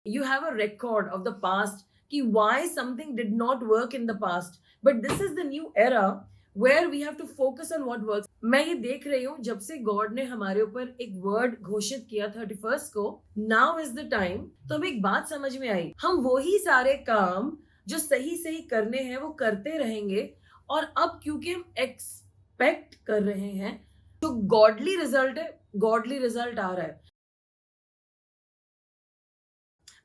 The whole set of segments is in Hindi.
You have a record of the past कि why something did not work in the past, but this is the new era where we have to focus on what works. मैं ये देख रही हूँ जब से गॉड ने हमारे ऊपर एक वर्ड घोषित किया 31st को, नाउ इज द टाइम, तो हमें एक बात समझ में आई, हम वही सारे काम जो सही सही करने हैं वो करते रहेंगे, और अब क्योंकि हम एक्सपेक्ट कर रहे हैं जो गॉडली रिजल्ट है, गॉडली रिजल्ट आ रहा है।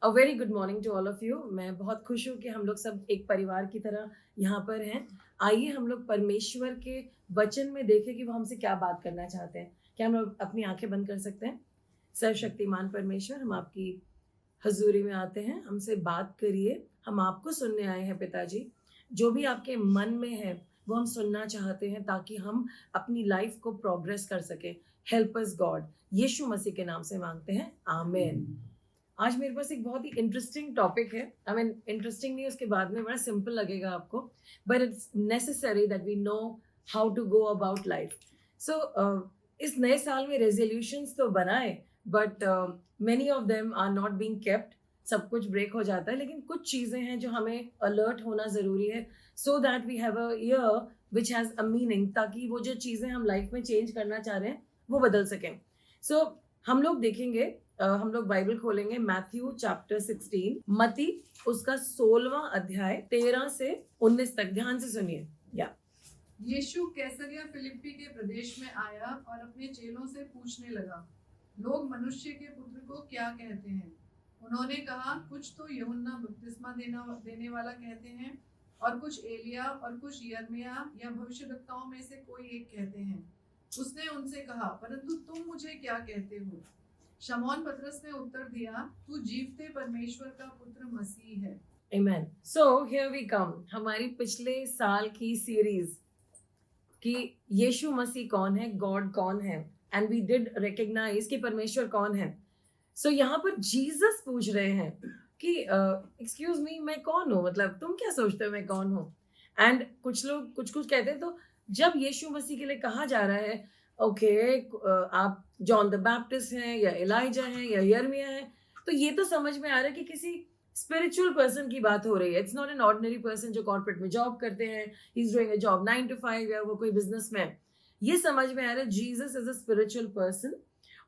A very good morning to all of you. मैं बहुत खुश हूँ कि हम लोग सब एक परिवार की तरह यहाँ पर हैं। आइए हम लोग परमेश्वर के वचन में देखें कि वो हमसे क्या बात करना चाहते हैं। क्या हम लोग अपनी आंखें बंद कर सकते हैं? सर्वशक्तिमान परमेश्वर, हम आपकी हजूरी में आते हैं, हमसे बात करिए। हम आपको सुनने आए हैं पिताजी। जो भी आपके मन में है वो हम सुनना चाहते हैं ताकि हम अपनी लाइफ को प्रोग्रेस कर सके। हेल्प अस गॉड, यीशु मसीह के नाम से मांगते हैं, आमीन। आज मेरे पास एक बहुत ही इंटरेस्टिंग टॉपिक है। आई मीन इंटरेस्टिंग नहीं, उसके बाद में बड़ा सिंपल लगेगा आपको, but it's necessary that we know how to go about life. So इस नए साल में रेजोल्यूशंस तो बनाए, but many of them are not being kept. सब कुछ ब्रेक हो जाता है, लेकिन कुछ चीज़ें हैं जो हमें अलर्ट होना ज़रूरी है, so that we have a year which has a meaning, ताकि वो जो चीज़ें हम लाइफ में चेंज करना चाह रहे हैं वो बदल सकें। सो हम लोग देखेंगे, हम लोग बाइबल खोलेंगे मैथ्यू चैप्टर 16, मती उसका 16वां अध्याय 13 से 19 तक। ध्यान से सुनिए। या यीशु कैसरिया फिलिप्पी के प्रदेश में आया और अपने चेलों से पूछने लगा, लोग मनुष्य के पुत्र को क्या कहते हैं? उन्होंने कहा, कुछ तो यूहन्ना बपतिस्मा देने वाला कहते हैं, और कुछ एलिया, और कुछ यिर्मयाह या भविष्यद्वक्ताओं में से कोई एक कहते हैं। उसने उनसे कहा, परंतु तुम मुझे क्या कहते हो? शमौन पतरस ने उत्तर दिया, तू जीवते परमेश्वर का पुत्र मसीह है। आमेन। सो हियर वी कम, हमारी पिछले साल की सीरीज कि यीशु मसीह कौन है, गॉड कौन है, एंड वी डिड रिकग्नाइज कि परमेश्वर कौन है। सो यहाँ पर जीसस पूछ रहे हैं कि एक्सक्यूज मी, मैं कौन हूँ, मतलब तुम क्या सोचते हो मैं कौन हूँ? एंड कुछ लोग कुछ कुछ कहते हैं। तो जब यीशु मसीह के लिए कहा जा रहा है, ओके आप जॉन द बैप्टिस्ट हैं या एलाइजा हैं या यिर्मयाह हैं, तो ये तो समझ में आ रहा है कि किसी स्पिरिचुअल पर्सन की बात हो रही है। It's not an ordinary person जो कॉर्पोरेट में जॉब करते हैं, he is doing a job 9 to 5, या वो कोई बिजनेसमैन। ये समझ में आ रहा है Jesus is a spiritual person,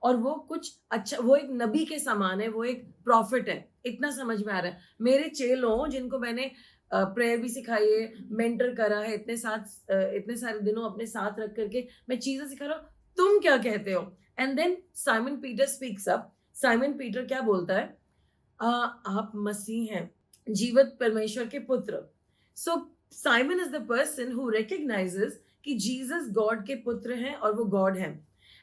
और वो कुछ अच्छा, वो एक नबी के समान है, वो एक प्रॉफिट है। इतना समझ में आ रहा है। मेरे चेलों जिनको मैंने प्रेयर भी सिखाई है, मेंटर करा है, इतने सारे दिनों अपने साथ रख करके मैं चीजें सिखा रहा हूँ, तुम क्या कहते हो? And then Simon Peter speaks up. Simon Peter क्या बोलता है? आप मसीह हैं, जीवित परमेश्वर के पुत्र। So Simon is the person who recognises कि जीसस गॉड के पुत्र हैं और वो गॉड हैं।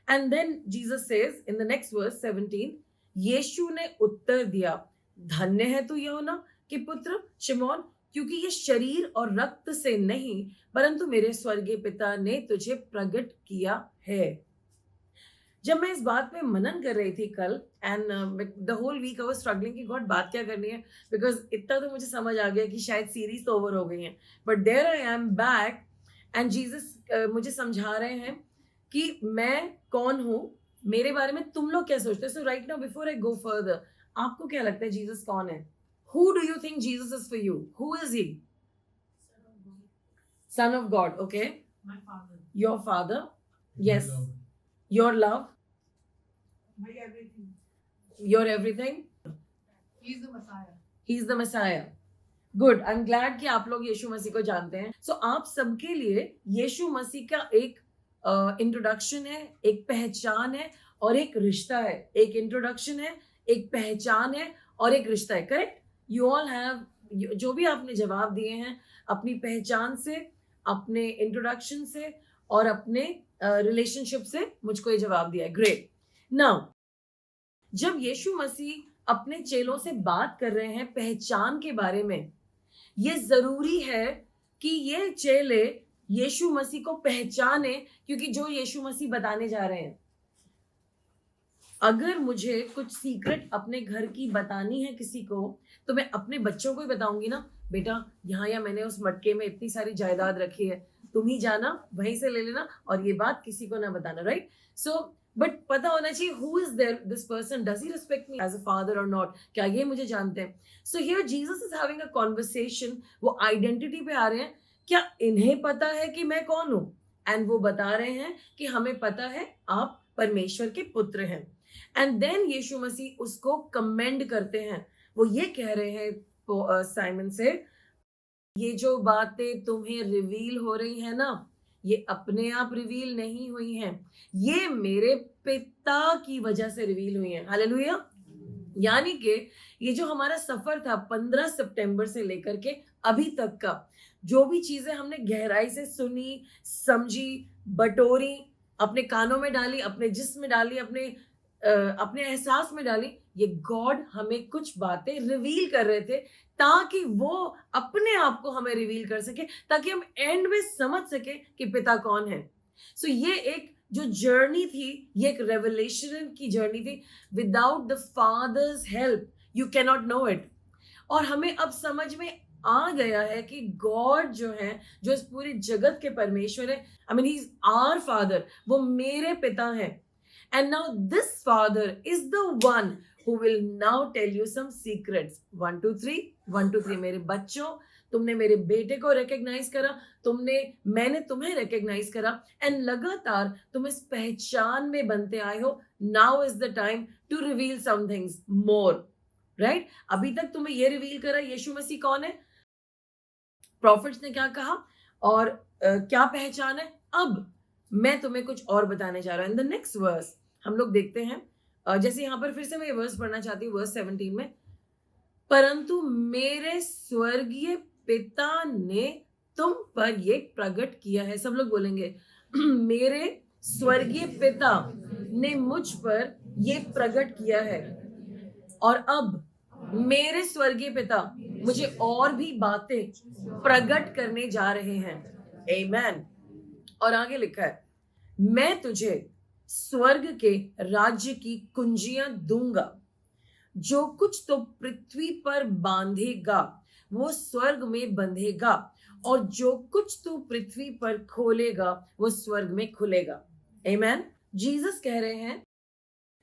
And then Jesus says in the next verse 17, यीशु ने उत्तर दिया, धन्य है तू यूहन्ना के पुत्र शिमोन, क्योंकि ये शरीर और रक्त से नहीं परंतु मेरे स्वर्गीय पिता ने तुझे प्रकट किया है। जब मैं इस बात पे मनन कर रही थी कल, and the whole week I was struggling कि गॉड बात क्या करनी है, बिकॉज इतना तो मुझे समझ आ गया कि शायद सीरीज तो ओवर हो गई है, but there I am back, and Jesus मुझे समझा रहे हैं कि मैं कौन हूँ, मेरे बारे में तुम लोग क्या सोचते हो। So right now before I go further, आपको क्या लगता है जीसस कौन है? Who do you think Jesus is for you? Who is he? Son of God, okay? My father, Your father, yes. Your love, my everything. your everything. He is the Messiah. He is the Messiah. Good, I am glad कि आप लोग यीशु मसीह को जानते हैं। सो आप सबके लिए यीशु मसीह का एक इंट्रोडक्शन है, एक पहचान है और एक रिश्ता है। एक इंट्रोडक्शन है, एक पहचान है और एक रिश्ता है। करेक्ट? यू ऑल हैव, जो भी आपने जवाब दिए हैं अपनी पहचान से, अपने इंट्रोडक्शन से और अपने रिलेशनशिप से मुझको ये जवाब दिया है। ग्रेट। नाउ जब यीशु मसीह अपने चेलों से बात कर रहे हैं पहचान के बारे में, ये जरूरी है कि ये चेले यीशु मसीह को पहचाने, क्योंकि जो यीशु मसीह बताने जा रहे हैं, अगर मुझे कुछ सीक्रेट अपने घर की बतानी है किसी को, तो मैं अपने बच्चों को ही बताऊंगी ना, बेटा यहाँ या मैंने उस मटके में इतनी सारी जायदाद रखी है, तुम ही जाना वहीं से ले लेना और ये बात किसी को ना बताना। राइट? सो बट पता होना चाहिए who is there, this person, does he respect me as a father और नॉट, क्या ये मुझे जानते हैं. So here Jesus is having a conversation, वो आइडेंटिटी पे आ रहे हैं, क्या इन्हें पता है कि मैं कौन हूं. एंड वो बता रहे हैं कि हमें पता है आप परमेश्वर के पुत्र हैं. एंड देन यीशु मसीह उसको कमेंड करते हैं. वो ये कह रहे हैं साइमन से, ये जो बातें तुम्हें रिवील हो रही है ना, ये अपने आप रिवील नहीं हुई हैं, ये मेरे पिता की वजह से रिवील हुई हैं. हालेलुया. यानी कि ये जो हमारा सफर था 15 सितंबर से लेकर के अभी तक का, जो भी चीजें हमने गहराई से सुनी, समझी, बटोरी, अपने कानों में डाली, अपने जिस्म में डाली, अपने एहसास में डाली, ये गॉड हमें कुछ बातें रिवील कर रहे थे ताकि वो अपने आप को हमें रिवील कर सके, ताकि हम एंड में समझ सके कि पिता कौन है. सो ये एक जो जर्नी थी, ये एक रेवलेशन की जर्नी थी. Without the father's help you cannot know it इट. और हमें अब समझ में आ गया है कि गॉड जो है, जो इस पूरे जगत के परमेश्वर है, I mean he is our father, वो मेरे पिता हैं. And now this father is the one who will now tell you some secrets. 1 2 3 1 2 3. मेरे बच्चों, तुमने मेरे बेटे को रिकॉग्नाइज करा, मैंने तुम्हें रिकॉग्नाइज करा, एंड लगातार तुम इस पहचान में बनते आए हो. Now is the time to reveal some things more. Right. अभी तक तुम्हें ये रिवील करा यीशु मसीह कौन है, प्रॉफिट्स ने क्या कहा, और क्या पहचान है. अब मैं तुम्हें कुछ और बताने जा रहा हूं. इन द नेक्स्ट वर्स हम लोग देखते हैं, जैसे यहां पर फिर से मैं ये वर्स पढ़ना चाहती हूँ, वर्स 17 में, परंतु मेरे स्वर्गीय पिता ने तुम पर ये प्रकट किया है. सब लोग बोलेंगे मेरे स्वर्गीय पिता ने मुझ पर ये प्रकट किया है, और अब मेरे स्वर्गीय पिता मुझे और भी बातें प्रकट करने जा रहे हैं. आमेन. और आगे लिखा है, मैं तुझे स्वर्ग के राज्य की कुंजियां दूंगा. जो कुछ तो पृथ्वी पर बांधेगा वो स्वर्ग में बंधेगा, और जो कुछ तू पृथ्वी पर खोलेगा वो स्वर्ग में खुलेगा. आमेन. जीसस कह रहे हैं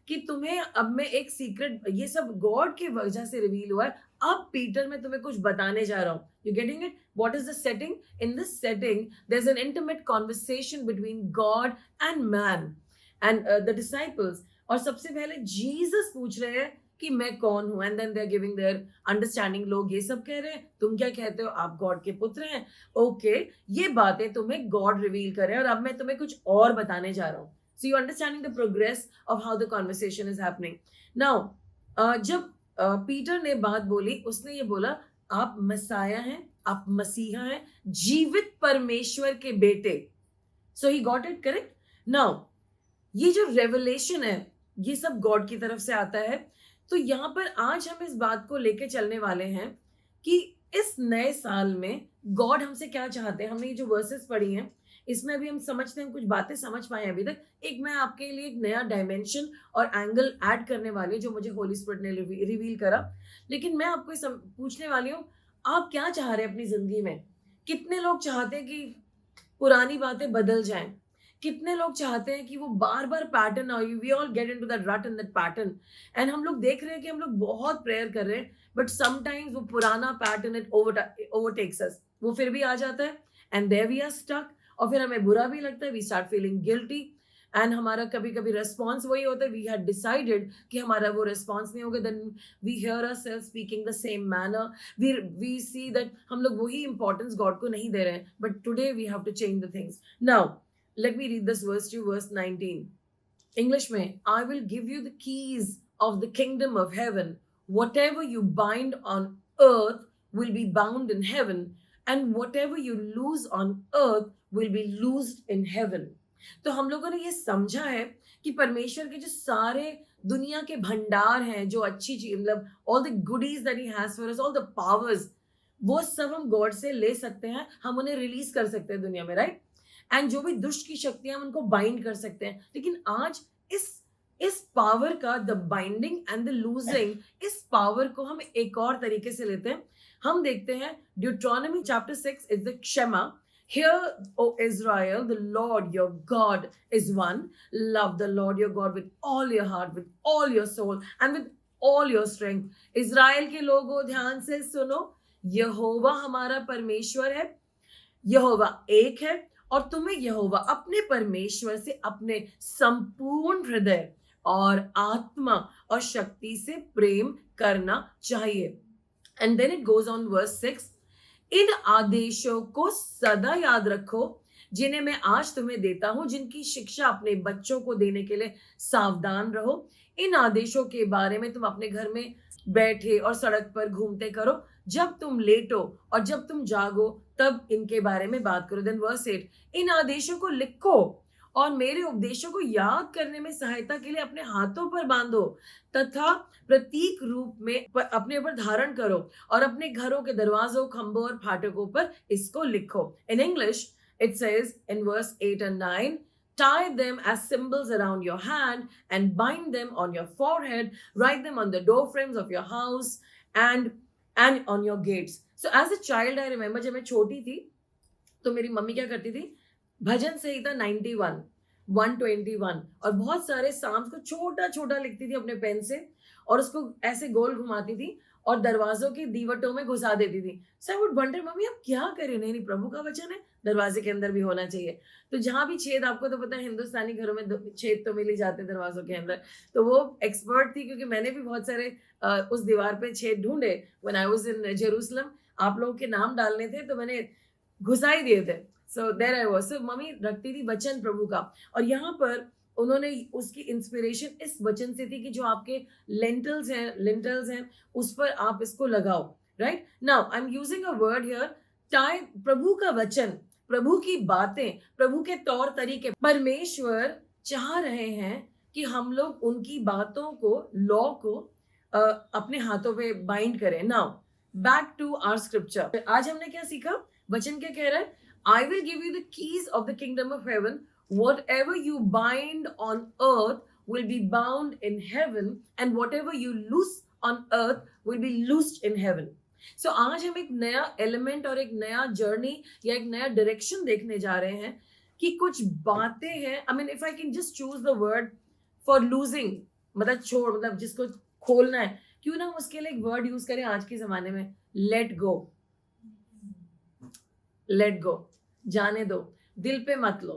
कि तुम्हें अब मैं एक सीक्रेट, ये सब गॉड के वजह से रिवील हुआ है. अब पीटर मैं तुम्हें कुछ बताने जा रहा हूं. You getting it? What is the setting? In this setting there is an intimate conversation between God and man and the disciples. और सबसे पहले जीसस पूछ रहे हैं कि मैं कौन हूं, and then they are giving their understanding. लोग ये सब कह रहे हैं, तुम क्या कहते हो, आप गॉड के पुत्र हैं. ओके, ये बातें तुम्हें गॉड रिवील कर रहे हैं, और अब मैं तुम्हें कुछ और बताने जा रहा हूं. So you're understanding the progress of how the conversation is happening. Now, जब पीटर ने बात बोली, उसने ये बोला, आप मसाया हैं, आप मसीहा हैं, जीवित परमेश्वर के बेटे. So he got it correct. Now, ये जो रेवलेशन है, ये सब गॉड की तरफ से आता है. तो यहाँ पर आज हम इस बात को लेके चलने वाले हैं कि इस नए साल में गॉड हमसे क्या चाहते हैं. हमने ये जो वर्सेस पढ़ी हैं, इसमें अभी हम समझते हैं, कुछ बातें समझ पाए हैं अभी तक. एक मैं आपके लिए एक नया डायमेंशन और एंगल ऐड करने वाली हूँ, जो मुझे होली स्पिरिट ने रिवील करा. लेकिन मैं आपको पूछने वाली हूँ, आप क्या चाह रहे हैं अपनी जिंदगी में. कितने लोग चाहते हैं कि पुरानी बातें बदल जाएं. कितने लोग चाहते हैं कि वो बार बार pattern, we all get into that rut in that pattern. And हम लोग देख रहे हैं कि हम लोग बहुत प्रेयर कर रहे हैं, बट समटाइम्स वो पुराना पैटर्न इट ओवरटेक्स अस. वो फिर भी आ जाता है, and there we are stuck. और फिर हमें बुरा भी लगता है, we start feeling guilty. And हमारा कभी कभी रिस्पॉन्स वही होता है, वी हैड डिसाइडेड कि हमारा वो रिस्पॉन्स नहीं होगा. Then we hear ourselves speaking the same manner. We see that हम लोग वही इंपॉर्टेंस गॉड को नहीं दे रहे हैं. But today we have to change the things. Now let me read this verse two, verse 19. English में, I will give you the keys of the kingdom of heaven. Whatever you bind on earth will be bound in heaven, and whatever you lose on earth will be loosed in heaven. तो हम लोगों ने ये समझा है कि परमेश्वर के जो सारे दुनिया के भंडार हैं, जो अच्छी चीज, मतलब all the goodies that he has for us, all the powers, वो सब हम गॉड से ले सकते हैं. हम उन्हें रिलीज कर सकते हैं दुनिया में, राइट. एंड जो भी दुष्ट की शक्तियां, हम उनको बाइंड कर सकते हैं. लेकिन आज इस पावर का, the binding and the losing, इस पावर को हम एक और तरीके से लेते हैं. हम देखते हैं ड्यूट्रॉनमी चैप्टर 6 इज द क्षमा. Hear, O Israel, the Lord your God is one. Love the Lord your God with all your heart, with all your soul, and with all your strength. Israel के लोगों ध्यान से सुनो, यहोवा हमारा परमेश्वर है, यहोवा एक है, और तुम्हें यहोवा अपने परमेश्वर से अपने संपूर्ण हृदय और आत्मा और शक्ति से प्रेम करना चाहिए. And then it goes on verse 6. इन आदेशों को सदा याद रखो जिन्हें मैं आज तुम्हें देता हूं, जिनकी शिक्षा अपने बच्चों को देने के लिए सावधान रहो. इन आदेशों के बारे में तुम अपने घर में बैठे और सड़क पर घूमते करो, जब तुम लेटो और जब तुम जागो तब इनके बारे में बात करो. Then verse 8. इन आदेशों को लिखो और मेरे उपदेशों को याद करने में सहायता के लिए अपने हाथों पर बांधो, तथा प्रतीक रूप में अपने ऊपर धारण करो और अपने घरों के दरवाजों, खंभों और फाटकों पर इसको लिखो. In English it says in verse 8 and 9, tie them as symbols around your hand and bind them on your forehead, write them on the door frames of your house and on your gates. So as a child I remember, जब मैं छोटी थी तो मेरी मम्मी क्या करती थी, भजन संहिता 91, 121 और बहुत सारे साम्स को छोटा छोटा लिखती थी अपने पेन से और उसको ऐसे गोल घुमाती थी और दरवाजों की दीवटों में घुसा देती थी. सो आई वुड वंडर, मम्मी आप क्या कर रहे हो? नहीं, प्रभु का वचन है, दरवाजे के अंदर भी होना चाहिए. तो जहां भी छेद, आपको तो पता है हिंदुस्तानी घरों में छेद तो मिल ही जाते दरवाजों के अंदर, तो वो एक्सपर्ट थी क्योंकि मैंने भी बहुत सारे उस दीवार पे छेद ढूंढे. When I was in Jerusalem, आप लोगों के नाम डालने थे तो मैंने घुसा ही दिए थे. So there I was. So mummy रखती थी वचन प्रभु का, और यहाँ पर उन्होंने उसकी इंस्पिरेशन इस वचन से थी कि जो आपके लिंटल्स हैं उस पर आप इसको लगाओ. Right now I am using a word here, tie. प्रभु का वचन, प्रभु की बातें, प्रभु के तौर तरीके. परमेश्वर चाह रहे हैं कि हम लोग उनकी बातों को, लॉ को अपने हाथों पे बाइंड करें. Now back to our scripture. आज हमने क्या सीखा? वचन क्या कह रहा है? I will give you the keys of the kingdom of heaven. Whatever you bind on earth will be bound in heaven, and whatever you loose on earth will be loosed in heaven. So आज हम एक नया एलिमेंट और एक नया जर्नी या एक नया डायरेक्शन देखने जा रहे हैं कि कुछ बातें हैं. I mean, if I can just choose the word for losing, मतलब छोड़, मतलब जिसको खोलना है, क्यों ना हम उसके लिए एक वर्ड यूज करें आज के जमाने में, लेट गो. लेट गो, जाने दो, दिल पे मत लो,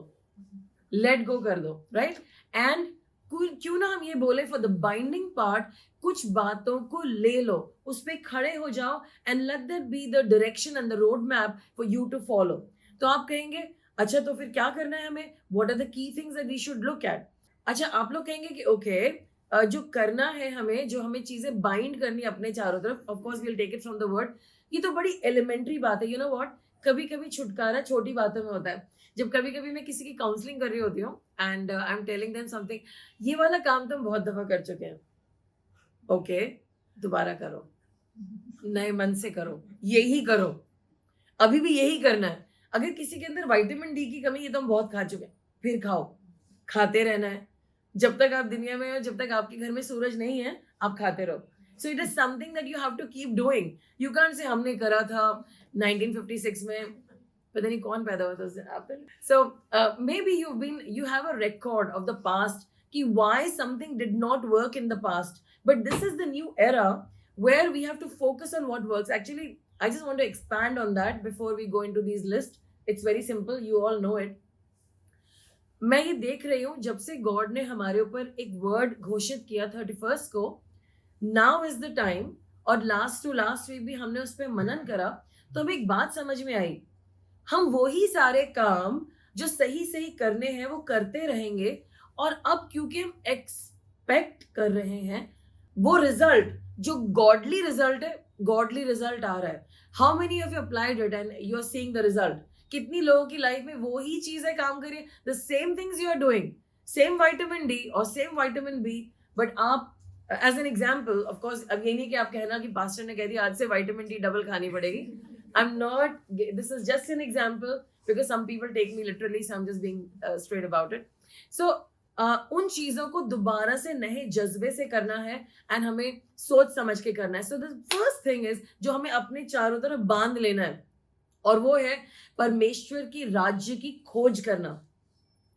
लेट गो कर दो. राइट एंड क्यों ना हम ये बोले, फॉर द बाइंडिंग पार्ट, कुछ बातों को ले लो, उस पे खड़े हो जाओ, and let that be the direction and the road map for you to follow. तो आप कहेंगे अच्छा तो फिर क्या करना है हमें, what are the key things that we should look at. अच्छा आप लोग कहेंगे कि ओके जो करना है हमें, जो हमें चीजें बाइंड करनी अपने चारों तरफ, of course we will take it from the word. ये तो बड़ी एलिमेंट्री बात है. यू नो व्हाट, कभी कभी छुटकारा छोटी बातों में होता है. जब कभी कभी मैं किसी की काउंसलिंग कर रही होती हूँ and I am telling them something, ये वाला काम तो हम बहुत दफा कर चुके हैं, ओके दोबारा करो, नए मन से करो, यही करो, अभी भी यही करना है. अगर किसी के अंदर विटामिन डी की कमी, ये तो हम बहुत खा चुके हैं, फिर खाओ, खाते रहना है जब तक आप दुनिया में हो, जब तक आपके घर में सूरज नहीं है आप खाते रहो. So it is something that you have to keep doing. You can't say हमने करा था 1956 में, पता नहीं कौन पैदा हुआ था उस दिन. So maybe you have a record of the past कि why something did not work in the past, but this is the new era where we have to focus on what works. Actually, I just want to expand on that before we go into these lists. It's very simple, you all know it. मैं ये देख रही हूँ जब से गॉड ने हमारे ऊपर एक वर्ड घोषित किया 31st को, नाउ इज द टाइम, और लास्ट वीक भी हमने उस पर मनन करा, तो हमें एक बात समझ में आई, हम वही सारे काम जो सही करने हैं वो करते रहेंगे, और अब क्योंकि हम एक्सपेक्ट कर रहे हैं वो रिजल्ट जो गॉडली रिजल्ट है, गॉडली रिजल्ट आ रहा है. How many of you applied it and you are seeing the result? कितनी लोगों की लाइफ में वो ही चीजें काम कर रही है, the same things you are doing, same vitamin D और सेम विटामिन बी, बट आप as an example, of course अब ये नहीं कि आप कहना कि पास्टर ने कह दिया आज से विटामिन डी डबल खानी पड़ेगी. I am not, this is just an example because some people take me literally, so I am just being straight about it. So उन चीजों को दोबारा से नए जज्बे से करना है एंड हमें सोच समझ के करना है. So the first thing is, जो हमें अपने चारों तरफ बांध लेना है, और वो है परमेश्वर की राज्य की खोज करना,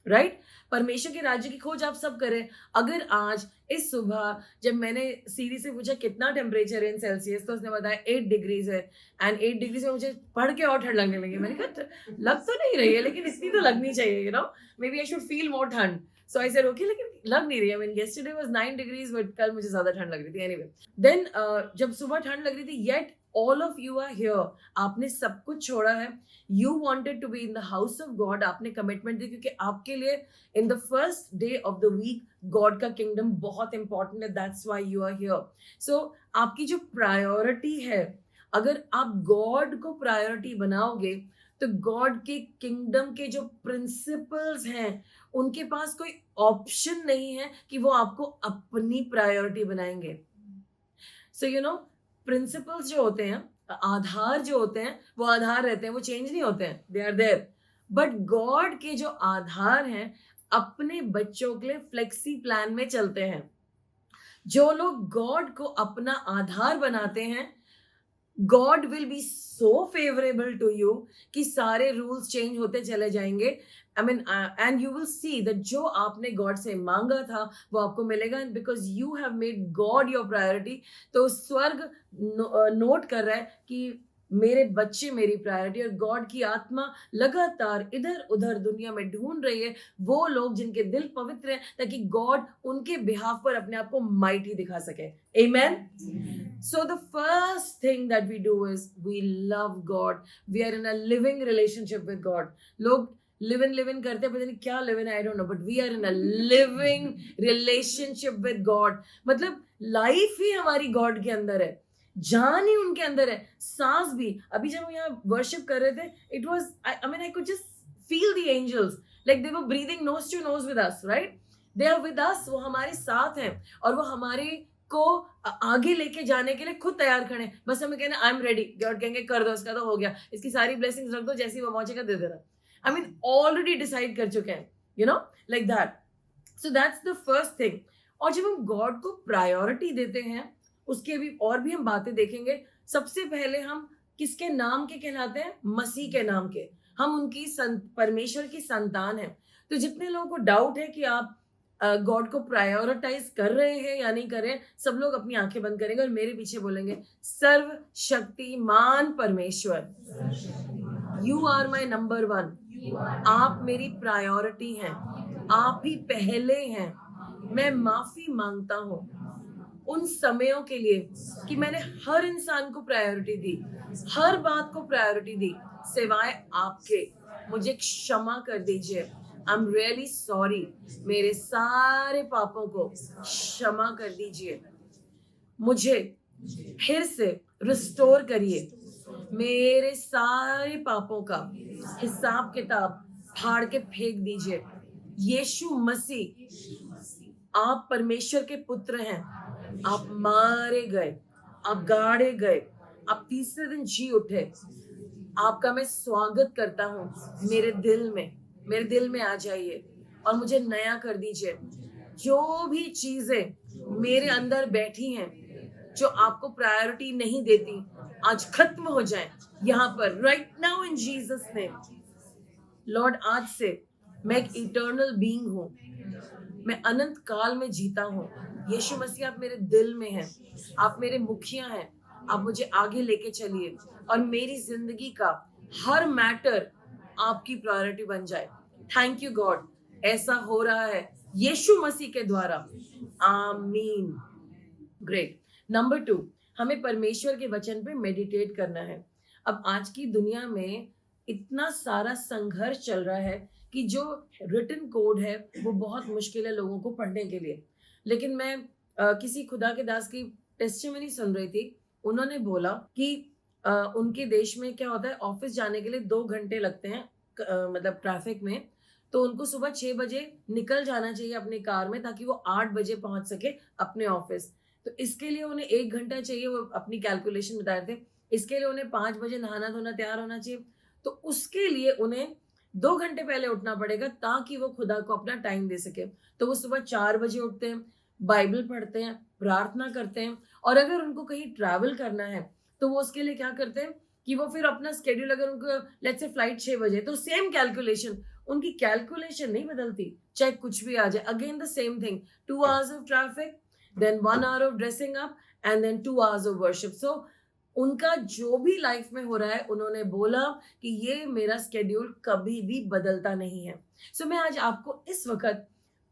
राइट? परमेश्वर के राज्य की खोज आप सब करें। अगर आज इस सुबह जब मैंने सीरी से पूछा कितना टेम्परेचर है इन सेल्सियस, तो उसने बताया 8 डिग्रीज है, एंड 8 डिग्री से मुझे पढ़ के और ठंड लगने लगी। मैंने कहा लग तो नहीं रही है, लेकिन इतनी तो लगनी चाहिए, you know, maybe I should feel more ठंड। सो आई सेड ओके, लेकिन लग नहीं रही है। I mean yesterday was 9 degrees, but कल मुझे ज्यादा ठंड लग रही थी। एनीवे, देन जब सुबह ठंड लग रही थी, yet all of you are here, आपने सब कुछ छोड़ा है, you wanted to be in the house of God, आपने कमिटमेंट दी, क्योंकि आपके लिए in the first day of the week God का किंगडम बहुत इंपॉर्टेंट है, that's why you are here. So आपकी जो प्रायोरिटी है, अगर आप गॉड को प्रायोरिटी बनाओगे, तो गॉड के किंगडम के जो प्रिंसिपल्स हैं, उनके पास कोई ऑप्शन नहीं है कि वो आपको अपनी प्रायोरिटी बनाएंगे। सो यू नो, प्रिंसिपल्स जो होते हैं, आधार जो होते हैं, वो आधार रहते हैं, वो चेंज नहीं होते हैं, they are there. But God के जो आधार हैं, अपने बच्चों के लिए फ्लेक्सी प्लान में चलते हैं। जो लोग गॉड को अपना आधार बनाते हैं, God will be so favourable to you कि सारे रूल्स चेंज होते चले जाएंगे। I mean, and you will see that जो आपने गॉड से मांगा था वो आपको मिलेगा, एंड because you have made God your priority, तो स्वर्ग नोट कर रहा है कि मेरे बच्चे मेरी प्रायोरिटी, और गॉड की आत्मा लगातार इधर उधर दुनिया में ढूंढ रही है वो लोग जिनके दिल पवित्र हैं, ताकि गॉड उनके बिहाफ पर अपने आप को माइटी दिखा सके। आमेन। So the first thing that we do is we love God. We are in a living relationship with God. लोग live in करते हैं, पता नहीं क्या live in, I don't know, but we are in a living relationship with God. मतलब लाइफ ही हमारी गॉड के अंदर है, जान ही उनके अंदर है, सांस भी। अभी जब हम यहाँ वर्शिप कर रहे थे, it was, I mean, I could just feel the angels, like they were breathing nose to nose with us, right? They are with us, वो हमारे साथ हैं, और वो हमारे को आगे लेके जाने के लिए खुद तैयार खड़े हैं। बस हमें कहना आई एम रेडी, गॉड कहेंगे कर दो, इसका तो हो गया, इसकी सारी ब्लेसिंग्स रख दो, जैसी वो पहुंचेगा दे देना। आई मीन ऑलरेडी डिसाइड कर चुके हैं, you know, like that. So that's the first thing. और जब हम गॉड को प्रायोरिटी देते हैं, उसके भी और भी हम बातें देखेंगे। सबसे पहले हम किसके नाम के कहलाते हैं? मसीह के नाम के। हम उनकी परमेश्वर की संतान हैं। तो जितने लोगों को डाउट है कि आप गॉड को प्रायोरिटाइज कर रहे हैं या नहीं कर रहे हैं, सब लोग अपनी आंखें बंद करेंगे और मेरे पीछे बोलेंगे, सर्वशक्तिमान परमेश्वर, यू आर माई नंबर 1, आप मेरी प्रायोरिटी हैं, आप ही पहले हैं। मैं माफी मांगता हूँ उन समयों के लिए कि मैंने हर इंसान को प्रायोरिटी दी, हर बात को प्रायोरिटी दी, सिवाय आपके। मुझे क्षमा कर दीजिए, आई एम रियली सॉरी, मेरे सारे पापों को क्षमा कर दीजिए। मुझे फिर से रिस्टोर करिए, मेरे सारे पापों का हिसाब किताब फाड़ के फेंक दीजिए। यीशु मसीह, आप परमेश्वर के पुत्र हैं, आप मारे गए, आप गाड़े गए, आप तीसरे दिन जी उठे। आपका मैं स्वागत करता हूँ मेरे दिल में आ जाइए और मुझे नया कर दीजिए। जो भी चीजें मेरे अंदर बैठी हैं जो आपको प्रायोरिटी नहीं देती, आज खत्म हो जाए यहाँ पर, right now in Jesus name. Lord, आज से मैं एक इटर्नल बीइंग हूँ, मैं अनंत काल में जीता हूँ। यीशु मसीह, आप मेरे दिल में हैं, आप मेरे मुखिया हैं, आप मुझे आगे लेके चलिए और मेरी जिंदगी का हर मैटर आपकी प्रायोरिटी बन जाए। थैंक यू गॉड, ऐसा हो रहा है यीशु मसीह के द्वारा, आमीन। ग्रेट। नंबर 2, हमें परमेश्वर के वचन पे मेडिटेट करना है। अब आज की दुनिया में इतना सारा संघर्ष चल रहा है कि जो रिटन कोड है वो बहुत मुश्किल है लोगों को पढ़ने के लिए। लेकिन मैं किसी खुदा के दास की टेस्टिमनी सुन रही थी। उन्होंने बोला कि उनके देश में क्या होता है, ऑफिस जाने के लिए 2 घंटे लगते हैं, मतलब ट्रैफिक में। तो उनको सुबह 6 बजे निकल जाना चाहिए अपनी कार में, ताकि वो 8 बजे पहुंच सके अपने ऑफिस। तो इसके लिए उन्हें 1 घंटा चाहिए, वो अपनी कैलकुलेशन बता रहे थे। इसके लिए उन्हें 5 बजे नहाना धोना तैयार होना चाहिए। तो उसके लिए उन्हें 2 घंटे पहले उठना पड़ेगा, ताकि वो खुदा को अपना टाइम दे सके। तो वो सुबह 4 बजे उठते हैं, बाइबल पढ़ते हैं, प्रार्थना करते हैं, और अगर उनको कहीं ट्रैवल करना है तो वो उसके लिए क्या करते हैं कि वो फिर अपना स्केड्यूल, अगर उनको लेट्स से फ्लाइट 6 बजे, तो सेम कैलकुलेशन, उनकी कैलकुलेशन नहीं बदलती, चाहे कुछ भी आ जाए, again the same thing, 2 hours of traffic, then 1 hour of dressing up, and then 2 hours of worship. So उनका जो भी लाइफ में हो रहा है, उन्होंने बोला कि ये मेरा स्केड्यूल कभी भी बदलता नहीं है. सो मैं आज आपको इस वक्त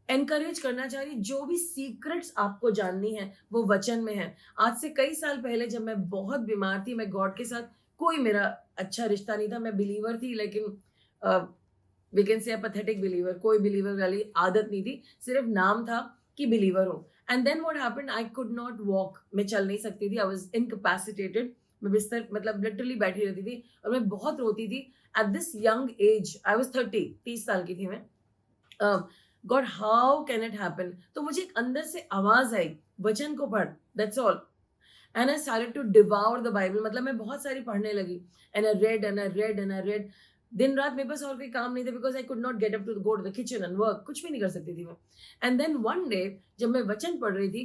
एनकरेज करना चाह रही, जो भी सीक्रेट्स आपको जाननी है वो वचन में है. आज से कई साल पहले जब मैं बहुत बीमार थी, मैं गॉड के साथ कोई मेरा अच्छा रिश्ता नहीं था. मैं बिलीवर थी, लेकिन we can say pathetic believer, कोई बिलीवर वाली आदत नहीं थी, सिर्फ नाम था कि बिलीवर हूँ. And then what happened, I could not walk, मैं चल नहीं सकती थी, आई वाज इनकैपेसिटेटेड. मैं बिस्तर मतलब लिटरली बैठी रहती थी और मैं बहुत रोती थी. At this young age, I was 30 साल की थी मैं. God, how can it happen? तो मुझे एक अंदर से आवाज आई, वचन को पढ़, that's all. And I started to devour the Bible. मतलब मैं बहुत सारी पढ़ने लगी. And I read and I read and I read. दिन रात मेरे पास और कोई काम नहीं था, because I could not get up to go to the kitchen and work, कुछ भी नहीं कर सकती थी मैं. एंड देन वन डे जब मैं वचन पढ़ रही थी,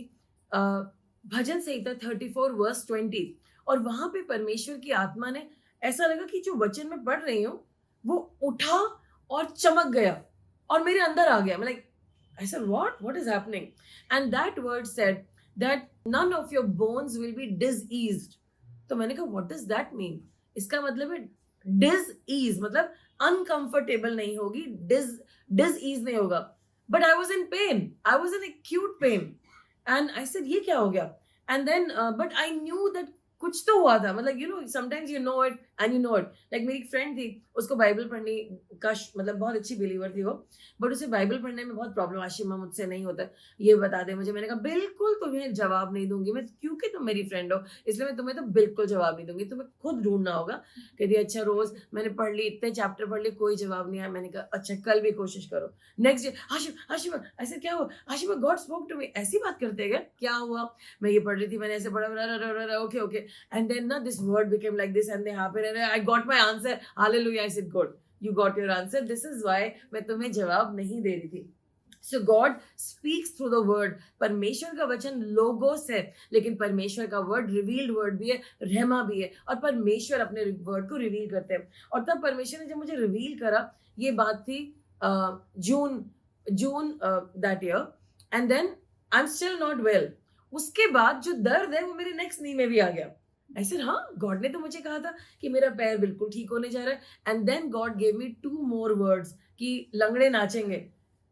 भजन संहिता 34 वर्स 20, और वहां पे परमेश्वर की आत्मा ने, ऐसा लगा कि जो वचन मैं पढ़ रही हूँ वो उठा और चमक गया और मेरे अंदर आ गया. मैं like, I said, what is happening? And that word said that none of your bones will be diseased. तो मैंने कहा, what does that mean? इसका मतलब है disease, मतलब uncomfortable नहीं होगी, disease नहीं होगा. But I was in pain. I was in acute pain. And I said, ये क्या हो गया? And then, but I knew that कुछ तो हुआ था. मतलब, you know, sometimes you know it and you know it. Like मेरी फ्रेंड थी, उसको बाइबल पढ़ने का मतलब बहुत अच्छी बिलीवर थी वो, बट उसे बाइबल पढ़ने में बहुत प्रॉब्लम. आशिमा, मुझसे नहीं होता, ये बता दे मुझे. मैंने कहा, बिल्कुल तुम्हें जवाब नहीं दूंगी मैं, क्योंकि तुम मेरी फ्रेंड हो, इसलिए मैं तुम्हें तो बिल्कुल जवाब नहीं दूंगी, तुम्हें खुद ढूंढना होगा. कहती, अच्छा रोज मैंने पढ़ ली, इतने चैप्टर पढ़ ली, कोई जवाब नहीं आया. मैंने कहा, अच्छा कल भी कोशिश करो. नेक्स्ट डे, आशिमा ऐसे क्या हुआ? Ashima, God spoke to me. ऐसी बात करते हैं क्या हुआ? मैं ये पढ़ रही थी, मैंने ऐसे पढ़ा, okay. And then this word became like this and they happen and I got my answer. Hallelujah. I said, good. You got your answer. This is why मैं तुम्हें जवाब नहीं दे रही थी. So God speaks through the word. परमेश्वर का वचन लोगोस है, लेकिन परमेश्वर का वर्ड रिवील्ड वर्ड भी है, रहमा भी है, और परमेश्वर अपने वर्ड को रिवील करते हैं. और तब परमेश्वर ने जब मुझे रिवील करा, ये बात थी June that year. And then I am still not well. उसके बाद जो दर्द है वो मेरे नेक्स्ट नी में भी आ गया. ऐसे, हाँ, गॉड ने तो मुझे कहा था कि मेरा पैर बिल्कुल ठीक होने जा रहा है. And then God gave me 2 more words कि लंगड़े नाचेंगे.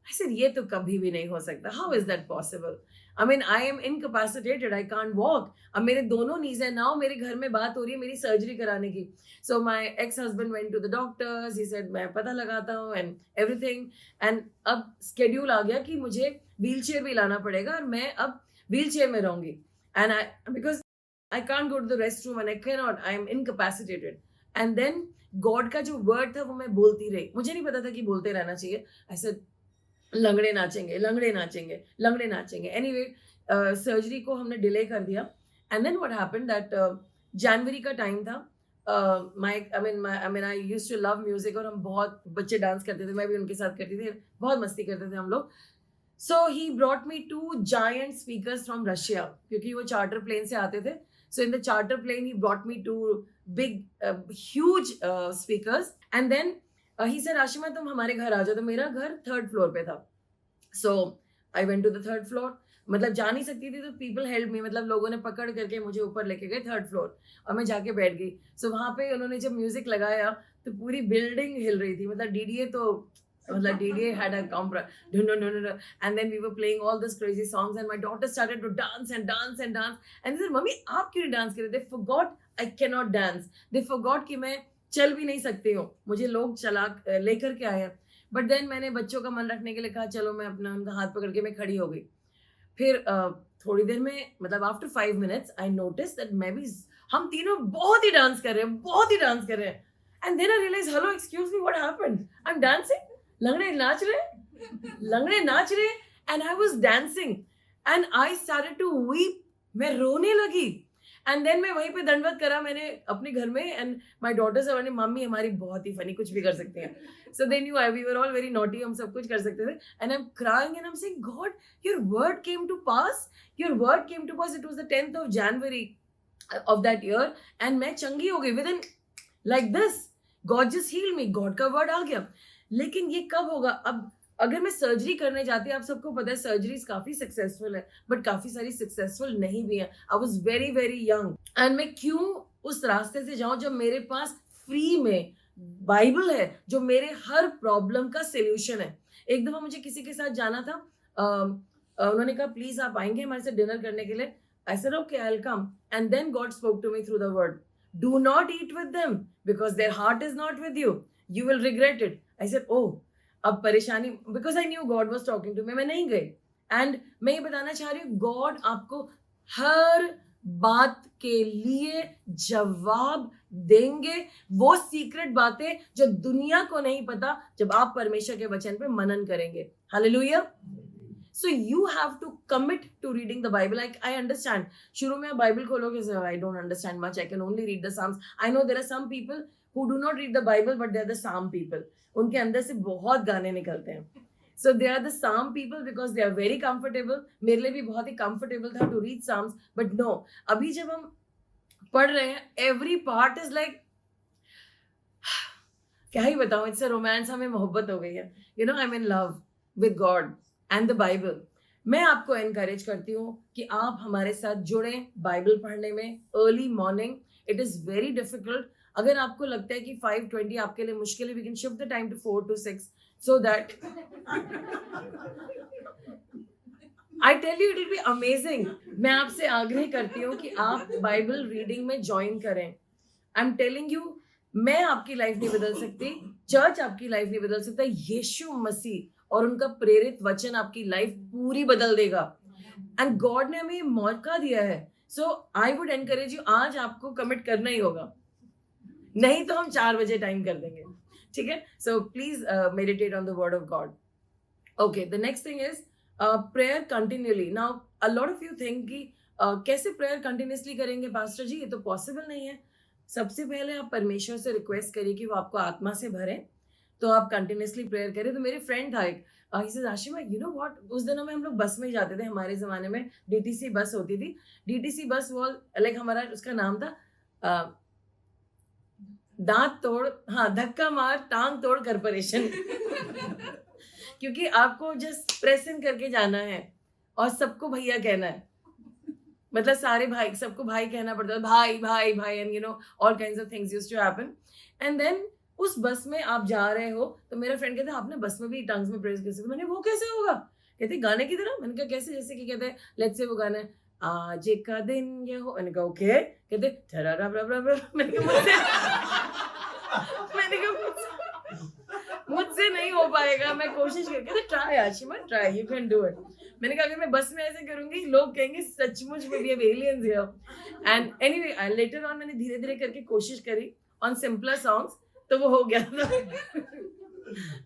ऐसे, ये तो कभी भी नहीं हो सकता. How is that possible? I mean, I am incapacitated, I can't walk. अब मेरे दोनों नीज है. नाउ मेरे घर में बात हो रही है मेरी सर्जरी कराने की. So my ex husband went to the doctors. He said, मैं पता लगाता हूँ एंड एवरीथिंग. एंड अब स्केड्यूल आ गया कि मुझे व्हील चेयर भी लाना पड़ेगा और मैं अब व्हील चेयर में रहूंगी. And I, because I can't go to the restroom and I cannot, I am incapacitated. And then God का जो word था वो मैं बोलती रही. मुझे नहीं पता था कि बोलते रहना चाहिए. ऐसे लंगड़े नाचेंगे, लंगड़े नाचेंगे, लंगड़े नाचेंगे. Anyway, सर्जरी को हमने डिले कर दिया. And then what happened that जनवरी का टाइम था. I used to love music और हम बहुत बच्चे डांस करते थे, मैं भी उनके साथ करती थी, बहुत मस्ती करते थे हम लोग. So he brought me 2 giant speakers from Russia, क्योंकि वो चार्टर प्लेन से आते थे. So in the charter plane, he brought me 2 big, huge speakers. And then he said, Ashima, तुम हमारे घर आ जाओ. तो मेरा घर 3rd floor पे था. So I went to the 3rd floor. मतलब जा नहीं सकती थी, तो people helped me. मतलब लोगों ने पकड़ करके मुझे ऊपर लेके गए 3rd floor, और मैं जाके बैठ गई. So वहाँ पे उन्होंने जब म्यूजिक लगाया तो पूरी बिल्डिंग हिल रही थी. मतलब डीडीए तो, मतलब DDA had a no, and then we were playing all these crazy songs and my daughter started to dance and dance and dance. And they said, Mummy, आप क्यों नहीं डांस कर रहे? They forgot I cannot dance. They forgot कि मैं चल भी नहीं सकती हूँ, मुझे लोग चला लेकर के आए. बट देन मैंने बच्चों का मन रखने के लिए कहा, चलो मैं अपना उनका हाथ पकड़ के मैं खड़ी हो गई. फिर थोड़ी देर में, मतलब after 5 minutes I notice that मैं भी, हम तीनों बहुत ही डांस कर रहे हैं. And then I realise, hello excuse me, what happened? I am dancing. लंगड़े नाच रहे. And I was dancing and I started to weep. मैं रोने लगी. एंड देन मैं वहीं पे दंडवत करा मैंने अपने घर में. एंड माय डॉटर्स और मम्मी हमारी बहुत ही फनी, कुछ भी कर सकते हैं. So they knew we were all very naughty, हम सब कुछ कर सकते थे. And I am crying and I am saying, God, your word came to pass. It was the 10th of January of that year. And मैं चंगी हो गई. Within like this, God just heal me, God का वर्ड आ गया। लेकिन ये कब होगा? अब अगर मैं सर्जरी करने जाती, आप सबको पता है सर्जरीज काफी सक्सेसफुल है, बट काफी सारी सक्सेसफुल नहीं भी है। I was very very young, and मैं क्यों उस रास्ते से जाऊं जब मेरे पास फ्री में बाइबल है जो मेरे हर प्रॉब्लम का सोल्यूशन है। एक दफा मुझे किसी के साथ जाना था, उन्होंने कहा प्लीज आप आएंगे हमारे साथ डिनर करने के लिए। I said okay, I will come. And then God spoke to me through the word, do not eat with them because their heart is not with you, you will regret it. I said oh, अब परेशानी, because I knew God was talking to me, मैं नहीं गई। एंड मैं ये बताना चाह रही हूँ, गॉड आपको हर बात के लिए जवाब देंगे। वो सीक्रेट बातें जो दुनिया को नहीं पता, जब आप परमेश्वर के वचन पे मनन करेंगे। Hallelujah. So you have to commit to reading the Bible. I understand, शुरू में आप बाइबल खोलोगे, I don't understand much, I can only read the psalms. I know there are some people who do not read the Bible, but they are the psalm people. उनके अंदर से बहुत गाने निकलते हैं। So they are the psalm people because they are very comfortable. मेरे लिए भी बहुत ही comfortable था to read psalms, but no, अभी जब हम पढ़ रहे हैं, every part is like, क्या ही बताऊं, it's a romance, हमें मोहब्बत हो गई है। You know, I'm in love with God and the Bible. मैं आपको encourage करती हूँ कि आप हमारे साथ जुड़ें बाइबल पढ़ने में, early morning. It is very difficult. अगर आपको लगता है कि 5:20 आपके लिए मुश्किल है, we can shift the time to 4 to 6 so that I tell you it will be amazing. मैं आपसे आग्रह करती हूँ कि आप बाइबल रीडिंग में ज्वाइन करें। I'm telling you, मैं आपकी लाइफ नहीं बदल सकती, चर्च आपकी लाइफ नहीं बदल सकता, यीशु मसीह और उनका प्रेरित वचन आपकी लाइफ पूरी बदल देगा। एंड गॉड ने हमें मौका दिया है, so I would encourage you, आज आपको कमिट करना ही होगा, नहीं तो हम 4 बजे टाइम कर देंगे, ठीक है? So please meditate on the word of God. Okay, the next thing is prayer continually. Now a lot of you think कि कैसे प्रेयर कंटिन्यूसली करेंगे पास्टर जी, ये तो पॉसिबल नहीं है। सबसे पहले आप परमेश्वर से रिक्वेस्ट करिए कि वो आपको आत्मा से भरे, तो आप कंटिन्यूसली प्रेयर करें। तो मेरे फ्रेंड था एक, he said Ashima, you know what, उस दिनों में हम लोग बस में जाते थे, हमारे ज़माने में डीटीसी बस होती थी। डीटीसी बस वो लाइक हमारा उसका नाम था दांत तोड़, हाँ, धक्का मार टांग तोड़ कॉर्पोरेशन क्योंकि आपको जस्ट प्रेस इन करके जाना है और सबको भैया कहना है, मतलब सारे भाई, सबको भाई कहना पड़ता है, भाई भाई भाई, and you know all kinds of things used to happen. And then उस बस में आप जा रहे हो, तो मेरा फ्रेंड कहता है आपने बस में भी टंग्स में प्रेस कर सकते। मैंने वो कैसे होगा? कहते गाने की तरह। मैंने कहा कैसे? जैसे कि कहते हैं लेट्स से वो गाना है आज का दिन ये हो, मैंने कहा ओके, कहते मैंने कहा मुझसे नहीं हो पाएगा, मैं कोशिश करके, try Ashima, try, you can do it. मैंने कहा अगर मैं बस में ऐसे करूंगी लोग कहेंगे सचमुच में भी aliens here. And anyway later on मैंने धीरे धीरे करके कोशिश करी ऑन सिंपलर सॉन्ग्स, तो वो हो गया था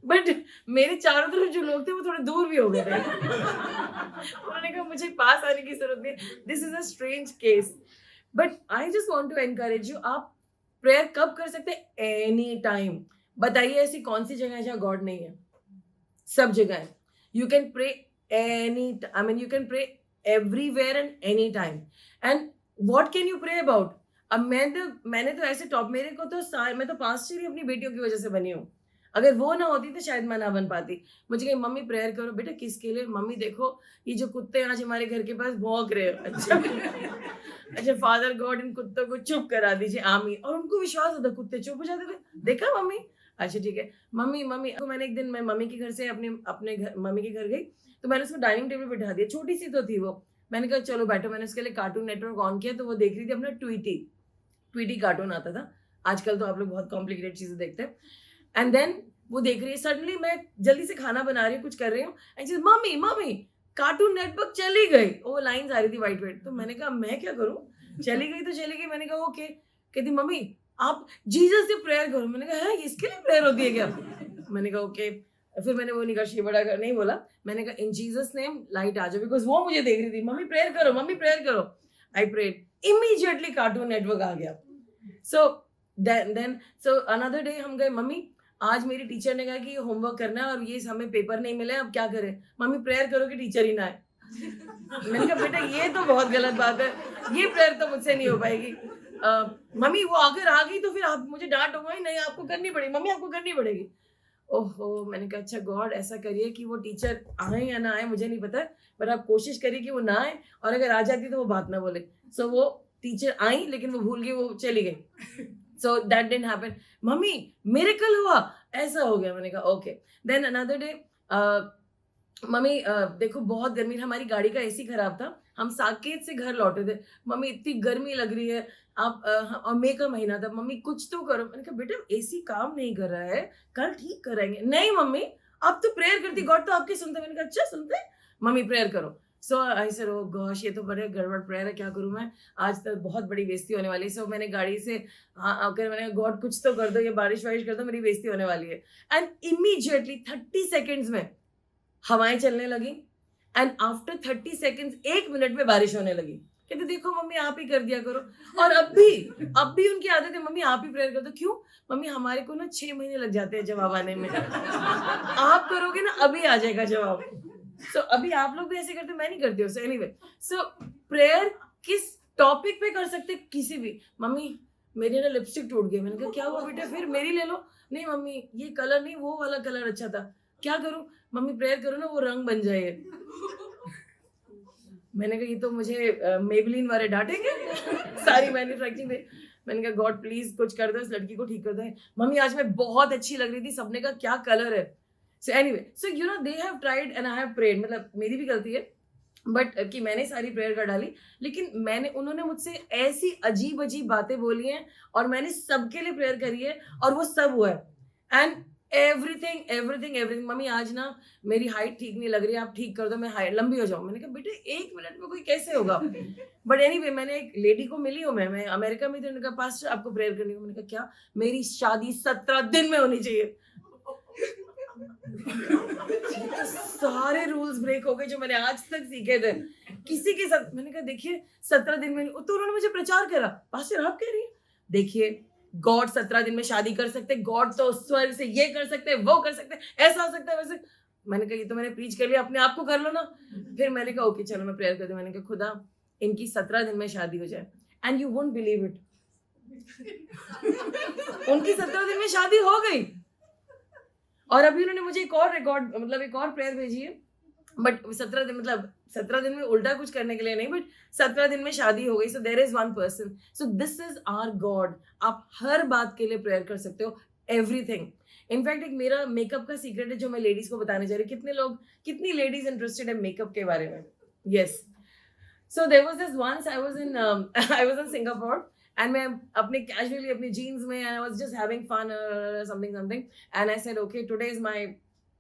बट मेरे चारों तरफ जो लोग थे वो थोड़े दूर भी हो गए थे उन्होंने कहा मुझे पास आने की जरूरत नहीं, this is a strange case. But I just want to encourage you, आप प्रेयर कब कर सकते हैं? Any time. बताइए ऐसी कौन सी जगह है जहाँ गॉड नहीं है? सब जगह है। You can pray any, I mean you can pray everywhere and any time. And what can you pray about? अब मैंने तो ऐसे टॉप, मेरे को तो मैं तो पास्टर ही अपनी बेटियों की वजह से बनी हूँ। अगर वो ना होती तो शायद मैं ना बन पाती। मुझे कहीं मम्मी प्रेयर करो, बेटा किसके लिए? मम्मी देखो ये जो कुत्ते आज हमारे घर के पास भौंक रहे हो, अच्छा फादर गॉड इन कुत्तों को चुप करा दीजिए, आमीन। और उनको विश्वास होता, कुत्ते चुप हो जाते थे, देखा मम्मी, अच्छा ठीक है मम्मी। तो मैंने एक दिन मैं मम्मी के घर से अपने घर मम्मी के घर गई, तो मैंने उसको डाइनिंग टेबल पर बिठा दिया, छोटी सी तो थी वो। मैंने कहा चलो बैठो, मैंने उसके लिए कार्टून नेटवर्क ऑन किया, तो वो देख रही थी अपना ट्वीटी कार्टून आता था, आजकल तो आप लोग बहुत कॉम्प्लिकेटेड चीजें देखते हैं। एंड देन वो देख रही है, सडनली मैं जल्दी से खाना बना रही हूँ, कुछ कर रही हूँ, and she said mummy cartoon network चली गई। वो लाइंस आ रही थी वाइट। तो मैंने कहा मैं क्या करूँ, चली गई तो चली गई। मैंने कहा ओके। कहती मम्मी आप जीसस से प्रेयर करो। मैंने कहा है इसके लिए प्रेयर होती है क्या? मैंने कहा ओके। फिर मैंने वो निकाशी बड़ा कर नहीं बोला, मैंने कहा इन जीसस नेम लाइट आ जाओ, बिकॉज वो मुझे देख रही थी, मम्मी प्रेयर करो। I prayed, immediately Cartoon Network आ गया। सो अनदर डे हम गए, मम्मी आज मेरी टीचर ने कहा कि होमवर्क करना है और ये हमें पेपर नहीं मिले, अब क्या करें? मम्मी प्रेयर करो कि टीचर ही ना आए। मैंने कहा बेटा ये तो बहुत गलत बात है, ये प्रेयर तो मुझसे नहीं हो पाएगी। मम्मी वो अगर आ गई तो फिर आप मुझे डांटोगे, नहीं आपको करनी पड़ेगी मम्मी, आपको करनी पड़ेगी। ओहो, मैंने कहा अच्छा गॉड ऐसा करिए कि वो टीचर आए या ना आए मुझे नहीं पता, पर आप कोशिश करिए कि वो ना आए, और अगर आ जाती तो वो बात ना बोले। सो वो टीचर आई लेकिन वो भूल गई, वो चली गई। So that didn't happen. Mummy miracle हुआ, ऐसा हो गया। मैंने कहा okay. Then another day, mummy देखो बहुत गर्मी, हमारी गाड़ी का एसी खराब था, हम साकेत से घर लौटे थे, मम्मी इतनी गर्मी लग रही है, आप और मई का महीना था, मम्मी कुछ तो करो। मैंने कहा बेटा एसी काम नहीं कर रहा है, कल ठीक कराएंगे। नहीं मम्मी आप तो प्रेयर करती, गॉड तो आपकी सुनते। मैंने कहा अच्छा सुनते, मम्मी प्रेयर करो। सो आई सेड ओ गॉश ये तो बड़े गड़बड़ प्रेयर है, क्या करूं मैं, आज तक बहुत बड़ी बेइज्जती होने वाली है। सो मैंने गाड़ी से आकर मैंने गॉड कुछ तो कर दो, ये बारिश वारिश कर दो, मेरी बेइज्जती होने वाली है। एंड इमीडिएटली 30 सेकेंड्स में हवाएं चलने लगी, एंड आफ्टर 30 सेकेंड्स 1 मिनट में बारिश होने लगी। कहते देखो मम्मी आप ही कर दिया करो। और अब भी उनकी आदत है, मम्मी आप ही प्रेयर कर दो। क्यों मम्मी, हमारे को ना 6 महीने लग जाते हैं जवाब आने में, आप करोगे ना अभी आ जाएगा जवाब। सो अभी आप लोग भी ऐसे करते, मैं नहीं करती हूँ। सो एनीवे, सो प्रेयर किस टॉपिक पे कर सकते, किसी भी। मम्मी मेरी ना लिपस्टिक टूट गई। मैंने कहा क्या हुआ बेटा, फिर मेरी ले लो। नहीं मम्मी ये कलर नहीं, वो वाला कलर अच्छा था। क्या करूं मम्मी, प्रेयर करो ना वो रंग बन जाए। मैंने कहा ये तो मुझे मेबलिन वाले डांटेंगे सारी मैन्युफैक्चरिंग में। मैंने कहा गॉड प्लीज कुछ कर दो, इस लड़की को ठीक कर दो। मम्मी आज मैं बहुत अच्छी लग रही थी, सबने कहा क्या कलर है। So anyway, so you know they have tried and I have prayed, मतलब मेरी भी गलती है बट कि मैंने सारी प्रेयर कर डाली, लेकिन उन्होंने मुझसे ऐसी अजीब अजीब बातें बोली हैं और मैंने सबके लिए प्रेयर करी है और वो सब हुआ है। एंड एवरीथिंग मम्मी आज ना मेरी हाइट ठीक नहीं लग रही है, आप ठीक कर दो, मैं हाइट लंबी हो जाऊँ। मैंने कहा बेटे 1 मिनट में कोई कैसे होगा। बट एनीवे मैंने एक लेडी को मिली हूँ, मैं अमेरिका में थी, उन्होंने कहा पास्टर आपको प्रेयर करनी है। मैंने कहा क्या, मेरी शादी 17 दिन में होनी चाहिए। सारे रूल्स ब्रेक हो गए जो मैंने आज तक सीखे थे किसी के साथ। मैंने कहा देखिए 17 दिन में, तो उन्होंने मुझे प्रचार करा, पास्टर आप कह रही है देखिए गॉड 17 दिन में शादी कर सकते, गॉड तो स्वर्ग से ये कर सकते, वो कर सकते, ऐसा हो सकता है वैसे। मैंने कहा ये तो मैंने प्रीच कर लिया, अपने आप को कर लो ना। फिर मैंने कहा ओके चलो मैं प्रेयर कर दूं। मैंने कहा खुदा इनकी 17 दिन में शादी हो जाए। And you won't believe it, उनकी 17 दिन में शादी हो गई। और अभी उन्होंने मुझे एक और प्रेयर भेजी है, बट 17 दिन में उल्टा कुछ करने के लिए नहीं, बट 17 दिन में शादी हो गई। So there is one person, so this is our God. आप हर बात के लिए प्रेयर कर सकते हो, एवरीथिंग। इनफैक्ट एक मेरा मेकअप का सीक्रेट है जो मैं लेडीज को बताने जा रही हूँ। कितनी लेडीज इंटरेस्टेड है मेकअप के बारे में। Yes, so there was this once I was in Singapore, and मैं अपने कैजुअली अपनी जीन्स में, I was just having fun something, and I said okay today is my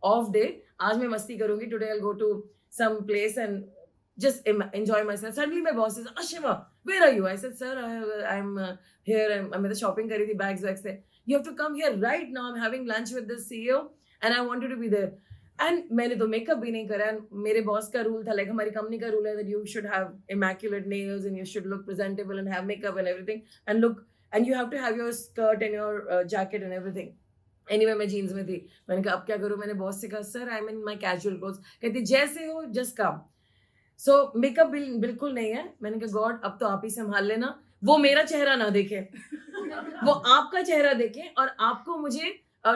off day, आज मैं मस्ती करूंगी, today I will go to some place and just enjoy myself. Suddenly my boss says, Ashima, where are you? I said, sir, I'm here. I'm at the shopping kari thi, bags se. You have to come here right now. I'm having lunch with the CEO and I want you to be there. And मैंने तो मेकअप भी नहीं करा। मेरे बॉस का रूल था, like हमारी कंपनी का रूल है that you should have immaculate nails and you should look presentable and have makeup and everything and you have to have your skirt and your jacket and everything. Anyway मैं जीन्स में थी। मैंने कहा अब क्या करूं, मैंने बॉस से कहा sir I am in my casual clothes. कहती जैसे हो जस्ट कम। सो मेकअप बिल्कुल नहीं है। मैंने कहा गॉड अब तो आप ही संभाल लेना, वो मेरा चेहरा ना देखे, वो आपका चेहरा देखे और आपको मुझे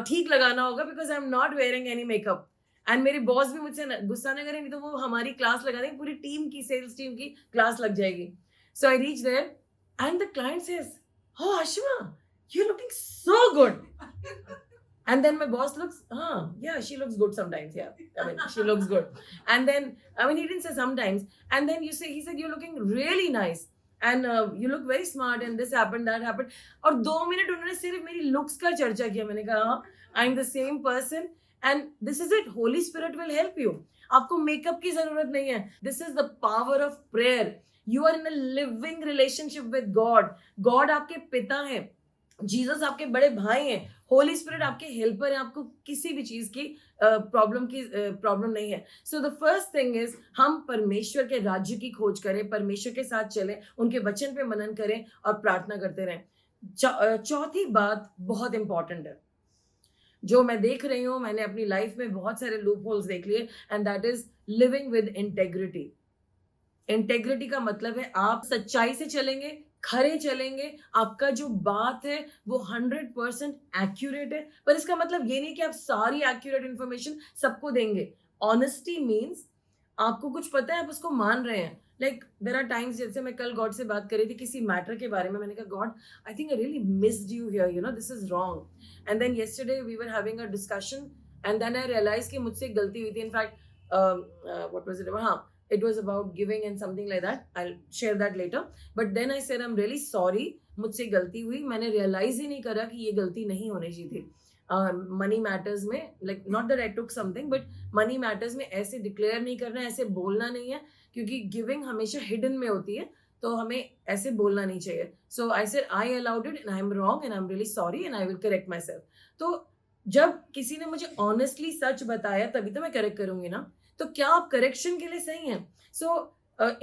ठीक लगाना होगा, because I am not wearing any makeup. And मेरी बॉस भी मुझसे गुस्सा न करें, नहीं तो वो हमारी क्लास लगा देंगे, पूरी टीम की, सेल्स टीम की क्लास लग जाएगी। So I reach there and the client says, "Oh Ashima, you're looking so good." And then my boss looks, yeah, she looks good sometimes. Yeah, I mean, she looks good. And then, I mean, he didn't say sometimes. And then he said, you're looking really nice. And you look very smart. And this happened, that happened. और 2 मिनट उन्होंने सिर्फ मेरी looks का चर्चा किया। मैंने कहा, I'm the same person. And this is it. Holy Spirit will help you. आपको मेकअप की जरूरत नहीं है. This is the power of prayer. You are in a living relationship with God. God आपके पिता हैं. जीसस आपके बड़े भाई हैं, होली स्पिरिट आपके हेल्पर हैं, आपको किसी भी चीज की प्रॉब्लम नहीं है। So the first thing is हम परमेश्वर के राज्य की खोज करें, परमेश्वर के साथ चलें, उनके वचन पे मनन करें और प्रार्थना करते रहें। चौथी बात बहुत इंपॉर्टेंट है जो मैं देख रही हूँ, मैंने अपनी लाइफ में बहुत सारे लूप होल्स देख लिए, and that is living with integrity. Integrity का मतलब है आप सच्चाई से चलेंगे, खरे चलेंगे, आपका जो बात है वो 100% एक्यूरेट है, पर इसका मतलब ये नहीं कि आप सारी एक्यूरेट इन्फॉर्मेशन सबको देंगे। ऑनेस्टी मीन्स आपको कुछ पता है, आप उसको मान रहे हैं। लाइक देयर आर टाइम्स, जैसे मैं कल गॉड से बात कर रही थी किसी मैटर के बारे में, मैंने कहा God I think I really missed you here, you know this is wrong. And then yesterday we were having a discussion and then I realise कि मुझसे गलती हुई थी। इनफैक्ट व्हाट वाज इट, हाँ, it was about giving and something like that. I'll share that later. But then I said I'm really sorry, मुझसे गलती हुई, मैंने रियलाइज ही नहीं करा कि ये गलती नहीं होनी चाहिए थी। मनी मैटर्स में, like not that I took something, but money matters में ऐसे डिक्लेयर नहीं करना, ऐसे बोलना नहीं है, क्योंकि गिविंग हमेशा हिडन में होती है, तो हमें ऐसे बोलना नहीं चाहिए। So I said I allowed it and I am wrong and I am really sorry and I will correct myself. तो जब किसी ने मुझे ऑनेस्टली सच बताया तभी तो मैं करेक्ट करूंगी ना। तो क्या आप करेक्शन के लिए सही हैं? सो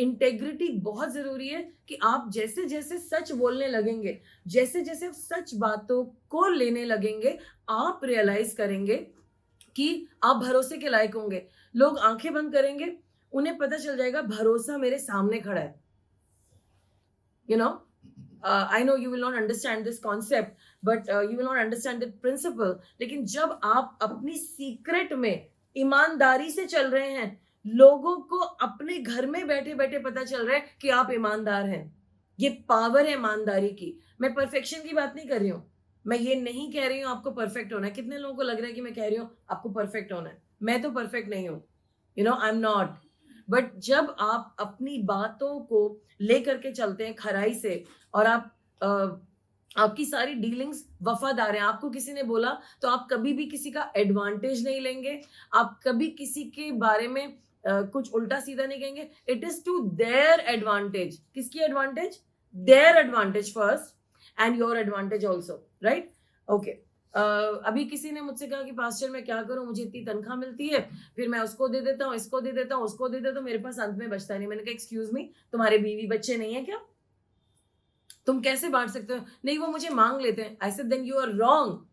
इंटेग्रिटी बहुत जरूरी है कि आप जैसे जैसे सच बोलने लगेंगे, जैसे जैसे सच बातों को लेने लगेंगे, आप रियलाइज करेंगे कि आप भरोसे के लायक होंगे। लोग आंखें बंद करेंगे, उन्हें पता चल जाएगा भरोसा मेरे सामने खड़ा है। You know, I know you will not understand this concept, but you will not understand the principle. लेकिन जब आप अपनी सीक्रेट में ईमानदारी से चल रहे हैं, लोगों को अपने घर में बैठे बैठे पता चल रहा है कि आप ईमानदार हैं। ये पावर है ईमानदारी की। मैं परफेक्शन की बात नहीं कर रही हूँ, मैं ये नहीं कह रही हूँ आपको परफेक्ट होना है। कितने लोगों को लग रहा है कि मैं कह रही हूँ आपको परफेक्ट होना है? मैं तो परफेक्ट नहीं हूँ, you know, I am not. But जब आप अपनी बातों को लेकर के चलते हैं खराई से, और आप आपकी सारी डीलिंग्स वफादार हैं, आपको किसी ने बोला तो आप कभी भी किसी का एडवांटेज नहीं लेंगे, आप कभी किसी के बारे में कुछ उल्टा सीधा नहीं कहेंगे। It is to their advantage. किसकी advantage? Their advantage first and your advantage also, right? Okay. अभी किसी ने मुझसे कहा कि पास्टर मैं क्या करूं, मुझे इतनी तनख्वाह मिलती है, फिर मैं उसको दे देता हूँ, इसको दे देता हूँ, उसको दे देता हूँ, मेरे पास अंत में बचता नहीं। मैंने कहा एक्सक्यूज मी, तुम्हारे बीवी बच्चे नहीं है क्या? तुम कैसे बांट सकते हो? नहीं, वो मुझे मांग लेते हैं। I said then you are wrong,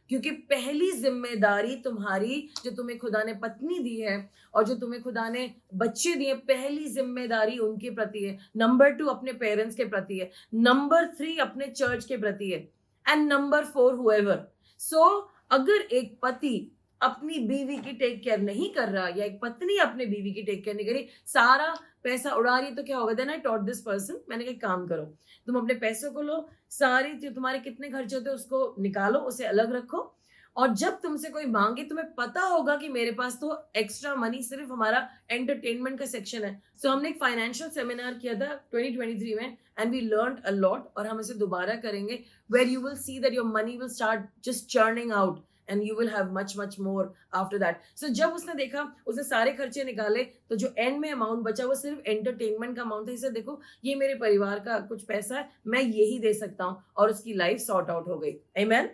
क्योंकि पहली जिम्मेदारी तुम्हारी, जो तुम्हें खुदा ने पत्नी दी है और जो तुम्हें खुदा ने बच्चे दिए, पहली जिम्मेदारी उनके प्रति है। नंबर 2 अपने पेरेंट्स के प्रति है। नंबर 3 अपने चर्च के प्रति है। And number 4 whoever. सो अगर एक पति अपनी बीवी की टेक केयर नहीं कर रहा, या एक पत्नी अपने बीवी की टेक केयर नहीं करी, सारा पैसा उड़ा रही, तो क्या होगा? Then I thought this person, मैंने कहा काम करो, तुम अपने पैसों को लो, सारी तुम्हारे कितने खर्चे होते हैं उसको निकालो, उसे अलग रखो, और जब तुमसे कोई मांगे, तुम्हें पता होगा कि मेरे पास तो एक्स्ट्रा मनी सिर्फ हमारा एंटरटेनमेंट का सेक्शन है। सो हमने एक फाइनेंशियल सेमिनार किया था 2023 में, and we learned a lot, और हम इसे दोबारा करेंगे, where you will see that your money will start just churning out and you will have much more after that. So जब उसने देखा, उसने सारे खर्चे निकाले, तो जो एंड में अमाउंट बचा वो सिर्फ एंटरटेनमेंट का अमाउंट था। इसे देखो, ये मेरे परिवार का कुछ पैसा है, मैं यही दे सकता हूँ, और उसकी लाइफ सॉर्ट आउट हो गई। आमेन।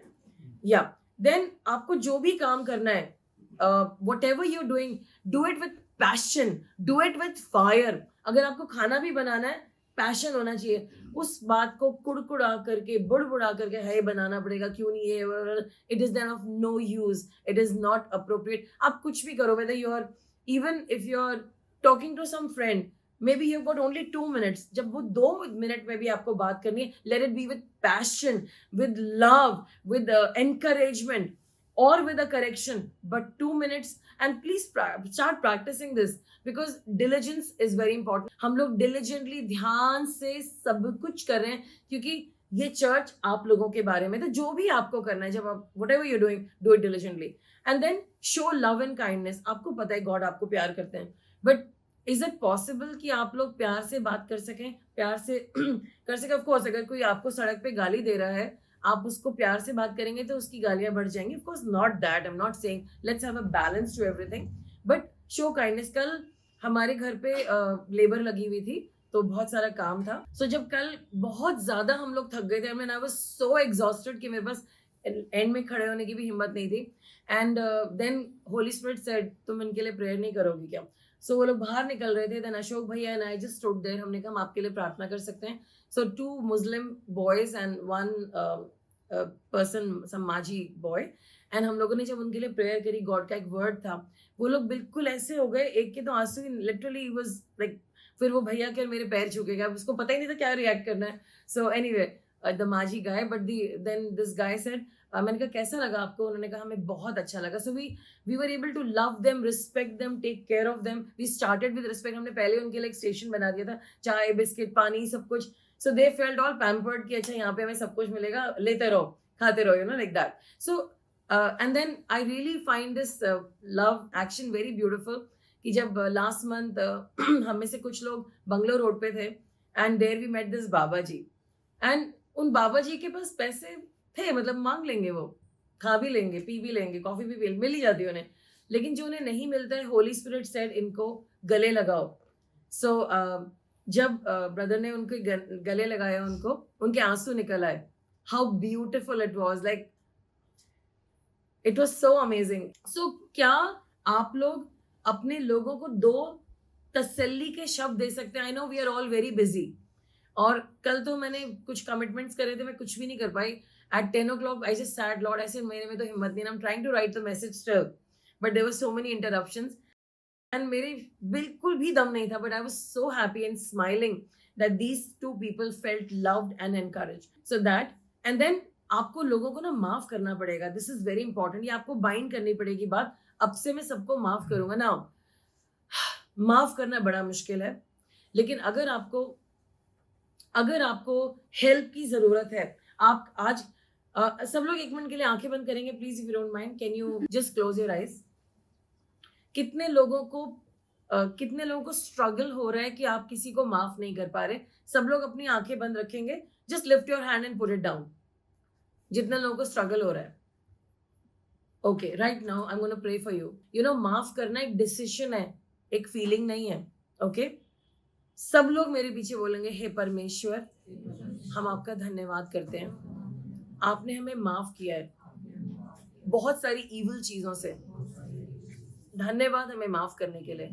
या देन आपको जो भी काम करना है, whatever you're doing, do it with passion, do it with fire. अगर आपको खाना भी बनाना है, पैशन होना चाहिए। उस बात को कुड़कुड़ा करके, बुड़बुड़ा करके, है बनाना पड़ेगा, क्यों नहीं है, it is then of no use, it is not appropriate. आप कुछ भी करो, whether you are, even if you are talking to some friend, maybe you got only 2 minutes, जब वो 2 मिनट में भी आपको बात करनी है, let it be with passion, with love, with encouragement, or with a correction, but 2 minutes. And please start practicing this, because diligence is very important. हम लोग diligently, ध्यान से सब कुछ कर रहे हैं, क्योंकि ये चर्च आप लोगों के बारे में, तो जो भी आपको करना है, जब आप whatever you're doing, do it diligently. And then show love and kindness. आपको पता है गॉड आपको प्यार करते हैं, but is it possible कि आप लोग प्यार से बात कर सकें, प्यार से कर सकें? ऑफ कोर्स, अगर कोई आपको सड़क पे गाली दे रहा है, आप उसको प्यार से बात करेंगे तो उसकी गालियां बढ़ जाएंगी। Of course not that, I am not saying let's have a balance to everything, but show kindness. कल हमारे घर पे लेबर लगी हुई थी, तो बहुत सारा काम था। सो जब कल बहुत ज्यादा हम लोग थक गए थे, आई वाज सो एग्जॉस्टेड कि मेरे पास एंड में खड़े होने की भी हिम्मत नहीं थी। And then Holy Spirit said, तुम इनके लिए प्रेयर नहीं करोगी क्या? सो वो लोग बाहर निकल रहे थे, देन अशोक भैया and I just stood there. हमने कहा हम आपके लिए प्रार्थना कर सकते हैं। So 2 Muslim boys and 1 person, some Majhi boy, and हम लोगों ने जब उनके लिए प्रेयर करी, गॉड का एक वर्ड था, वो लोग बिल्कुल ऐसे हो गए, एक के तो आंसू लिटरली वाज लाइक फिर वो भैया के मेरे पैर छूकेगा, उसको पता ही नहीं था क्या रिएक्ट करना है. सो एनीवे द माजी guy, but then this guy said, मैंने कहा कैसा लगा आपको? उन्होंने कहा हमें बहुत अच्छा लगा. So we were able to love them, respect them, take care of them. We started with respect. हमने पहले उनके लिए एक स्टेशन बना दिया था, चाय बिस्किट पानी सब कुछ. सो दे फेल्ट ऑल पैम्पर्ड कि अच्छा यहाँ पे हमें सब कुछ मिलेगा, लेते रहो खाते रहो, like that. So and then I really find this love action very beautiful कि जब लास्ट मंथ हम में से कुछ लोग बंगलो रोड पे थे and there we met this baba ji. And उन बाबा जी के पास पैसे थे, मतलब मांग लेंगे, वो खा भी लेंगे, पी भी लेंगे, कॉफी भी मिल ही जाती है उन्हें. लेकिन जो उन्हें नहीं मिलता है, होली स्पिरिट सेड इनको गले लगाओ. सो जब ब्रदर ने उनके गले लगाया, उनके आंसू निकल आए. How beautiful it was, like it was so amazing. So क्या आप लोग अपने लोगों को 2 तसल्ली के शब्द दे सकते हैं? I know we are all very busy, और कल तो मैंने कुछ कमिटमेंट्स करे थे, मैं कुछ भी नहीं कर पाई. At 10 o'clock I just said, Lord ऐसे मेरे में तो हिम्मत नहीं. I am trying to write the message still, but there were so many interruptions and मेरे बिल्कुल भी दम नहीं था. But I was so happy and smiling that these 2 people felt loved and encouraged. So that, and then आपको लोगों को ना माफ करना पड़ेगा. This is very important. ये आपको बाइंड करनी पड़ेगी बात. अब से मैं सबको माफ करूंगा ना. माफ करना बड़ा मुश्किल है, लेकिन अगर आपको हेल्प की जरूरत है, आप आज सब लोग 1 मिनट के लिए आंखें बंद करेंगे please, if you don't mind. Can you just close your eyes? कितने लोगों को स्ट्रगल हो रहा है कि आप किसी को माफ नहीं कर पा रहे? सब लोग अपनी आंखें बंद रखेंगे. Just lift your hand and put it down. जितने लोगों को स्ट्रगल हो रहा है. Okay, right now I am gonna pray for you. माफ करना एक डिसीजन है, एक फीलिंग नहीं है. ओके, सब लोग मेरे पीछे बोलेंगे, हे परमेश्वर, हम आपका धन्यवाद करते हैं, आपने हमें माफ किया है बहुत सारी इविल चीजों से. धन्यवाद हमें माफ करने के लिए.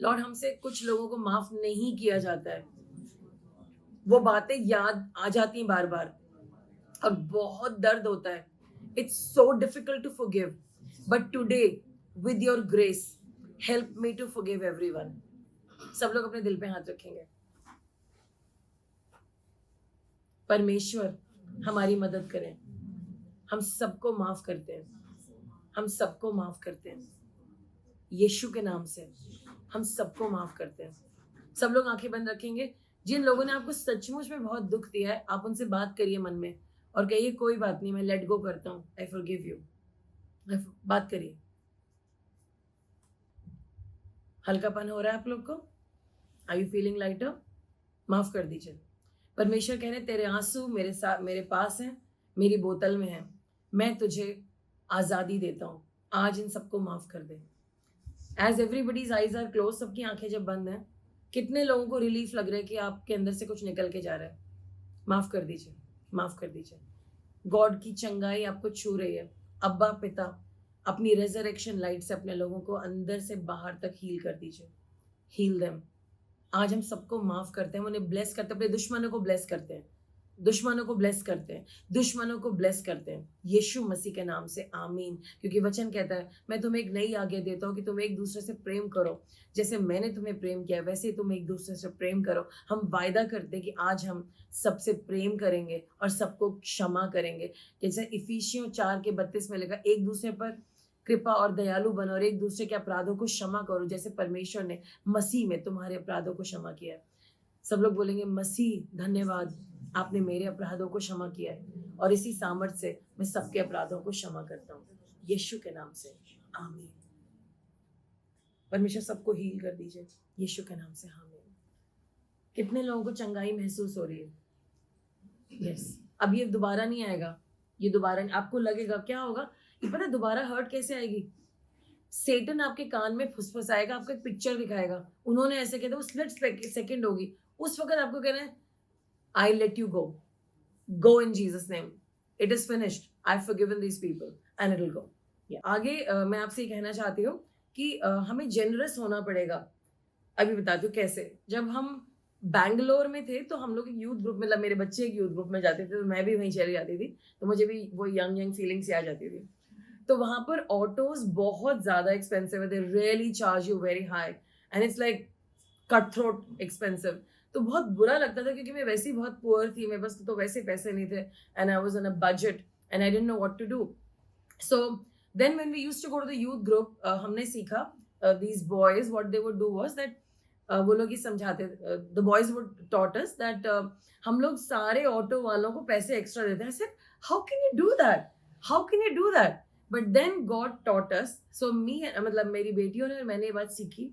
लॉर्ड, हमसे कुछ लोगों को माफ नहीं किया जाता है. वो बातें याद आ जाती हैं बार बार और बहुत दर्द होता है. It's so difficult to forgive, but today with your grace help me to forgive everyone. सब लोग अपने दिल पे हाथ रखेंगे. परमेश्वर हमारी मदद करें. हम सबको माफ करते हैं, हम सबको माफ करते हैं. यीशु के नाम से हम सबको माफ करते हैं. सब लोग आंखें बंद रखेंगे. जिन लोगों ने आपको सचमुच में बहुत दुख दिया है, आप उनसे बात करिए मन में और कहिए कोई बात नहीं, मैं लेट गो करता हूँ, आई फॉरगिव यू. बात करिए. हल्कापन हो रहा है आप लोग को? Are you feeling lighter? माफ कर दीजिए. परमेश्वर कह रहे तेरे आंसू मेरे पास हैं, मेरी बोतल में है. मैं तुझे आज़ादी देता हूँ. आज इन सबको माफ कर दे. As everybody's eyes are closed, सबकी आंखें जब बंद हैं, कितने लोगों को रिलीफ लग रहा है कि आपके अंदर से कुछ निकल के जा रहा है? माफ कर दीजिए, माफ कर दीजिए. गॉड की चंगाई आपको छू रही है. अब्बा पिता अपनी रेजरेक्शन लाइट से अपने लोगों को अंदर से बाहर तक हील कर दीजिए. Heal them. आज हम सबको माफ करते हैं, उन्हें ब्लेस करते हैं, अपने दुश्मनों को ब्लेस करते हैं, दुश्मनों को ब्लेस करते हैं, दुश्मनों को ब्लेस करते हैं यीशु मसीह के नाम से. आमीन. क्योंकि वचन कहता है मैं तुम्हें एक नई आज्ञा देता हूँ कि तुम एक दूसरे से प्रेम करो, जैसे मैंने तुम्हें प्रेम किया वैसे तुम एक दूसरे से प्रेम करो. हम वायदा करते हैं कि आज हम सबसे प्रेम करेंगे और सबको क्षमा करेंगे. जैसे इफिसियों 4:32 में लिखा, एक दूसरे पर कृपा और दयालु बनो और एक दूसरे के अपराधों को क्षमा करो जैसे परमेश्वर ने मसीह में तुम्हारे अपराधों को क्षमा किया है. सब लोग बोलेंगे मसीह धन्यवाद, आपने मेरे अपराधों को क्षमा किया है, और इसी सामर्थ्य से मैं सबके अपराधों को क्षमा करता हूँ यीशु के नाम से. आमीन. परमेश्वर सबको हील कर दीजिए यीशु के नाम से. आमीन. कितने लोगों को चंगाई महसूस हो रही है? यस. अब ये दोबारा नहीं आएगा. ये दोबारा आपको लगेगा क्या होगा, ये पता है दोबारा हर्ट कैसे आएगी? सेटन आपके कान में फुसफुसाएगा, आपको एक पिक्चर दिखाएगा, उन्होंने ऐसे किया था, वो स्प्लिट सेकंड होगी. उस वक्त आपको कहना है I let you go. Go in Jesus' name. It is finished. I've forgiven these people and it will go. Yeah. आगे मैं आपसे ये कहना चाहती हूँ कि हमें जेनरस होना पड़ेगा. अभी बताती हूँ कैसे. जब हम बैंगलोर में थे तो हम लोग एक यूथ ग्रुप, मतलब मेरे बच्चे एक यूथ ग्रुप में जाते थे, तो मैं भी वहीं चली जाती थी, तो मुझे भी वो यंग फीलिंग्स आ जाती थी. तो वहाँ पर ऑटोज बहुत ज़्यादा एक्सपेंसिव है. They really charge you very high and it's like cut throat expensive. तो बहुत बुरा लगता था क्योंकि मैं वैसे ही बहुत पुअर थी, मेरे पास तो वैसे पैसे नहीं थे, and I was on a budget and I didn't know what to do. So then when we used to go to the youth group, हमने सीखा these boys what they would do was that वो लोग ही समझाते, the boys would taught us that हम लोग सारे ऑटो वालों को पैसे एक्स्ट्रा देते हैं। I said how can you do that, how can you do that? But then God taught us, so me, मतलब मेरी बेटियों ने और मैंने ये बात सीखी,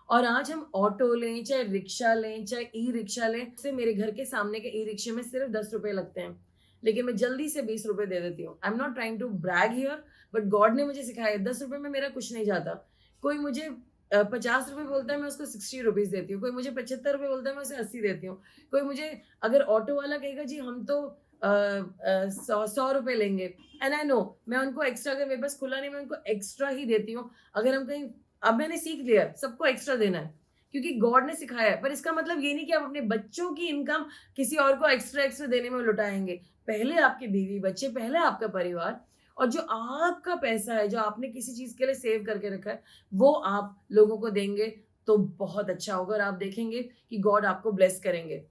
और आज हम ऑटो लें, चाहे रिक्शा लें, चाहे ई रिक्शा लें, से मेरे घर के सामने के ई रिक्शे में सिर्फ 10 रुपए लगते हैं, लेकिन मैं जल्दी से 20 रुपए दे देती हूँ। I am not trying to brag here, but God ने मुझे सिखाया 10 रुपए में मेरा कुछ नहीं जाता। कोई मुझे 50 रुपए बोलता है, मैं उसको 60 रुपीज देती हूँ। कोई मुझे 75 रुपए बोलता है, मैं उसे 80 देती हूँ। कोई मुझे, अगर ऑटो वाला कहेगा जी हम तो 100 रुपए लेंगे, एंड आई नो मैं उनको एक्स्ट्रा, अगर मेरे पास खुला नहीं मैं उनको एक्स्ट्रा ही देती हूँ। अगर हम कहीं, अब मैंने सीख लिया सबको एक्स्ट्रा देना है क्योंकि गॉड ने सिखाया है, पर इसका मतलब ये नहीं कि आप अपने बच्चों की इनकम किसी और को एक्स्ट्रा एक्स्ट्रा देने में लुटाएंगे। पहले आपके बीवी बच्चे, पहले आपका परिवार, और जो आपका पैसा है जो आपने किसी चीज के लिए सेव करके रखा है वो आप लोगों को देंगे तो बहुत अच्छा होगा, और आप देखेंगे कि गॉड आपको ब्लेस करेंगे।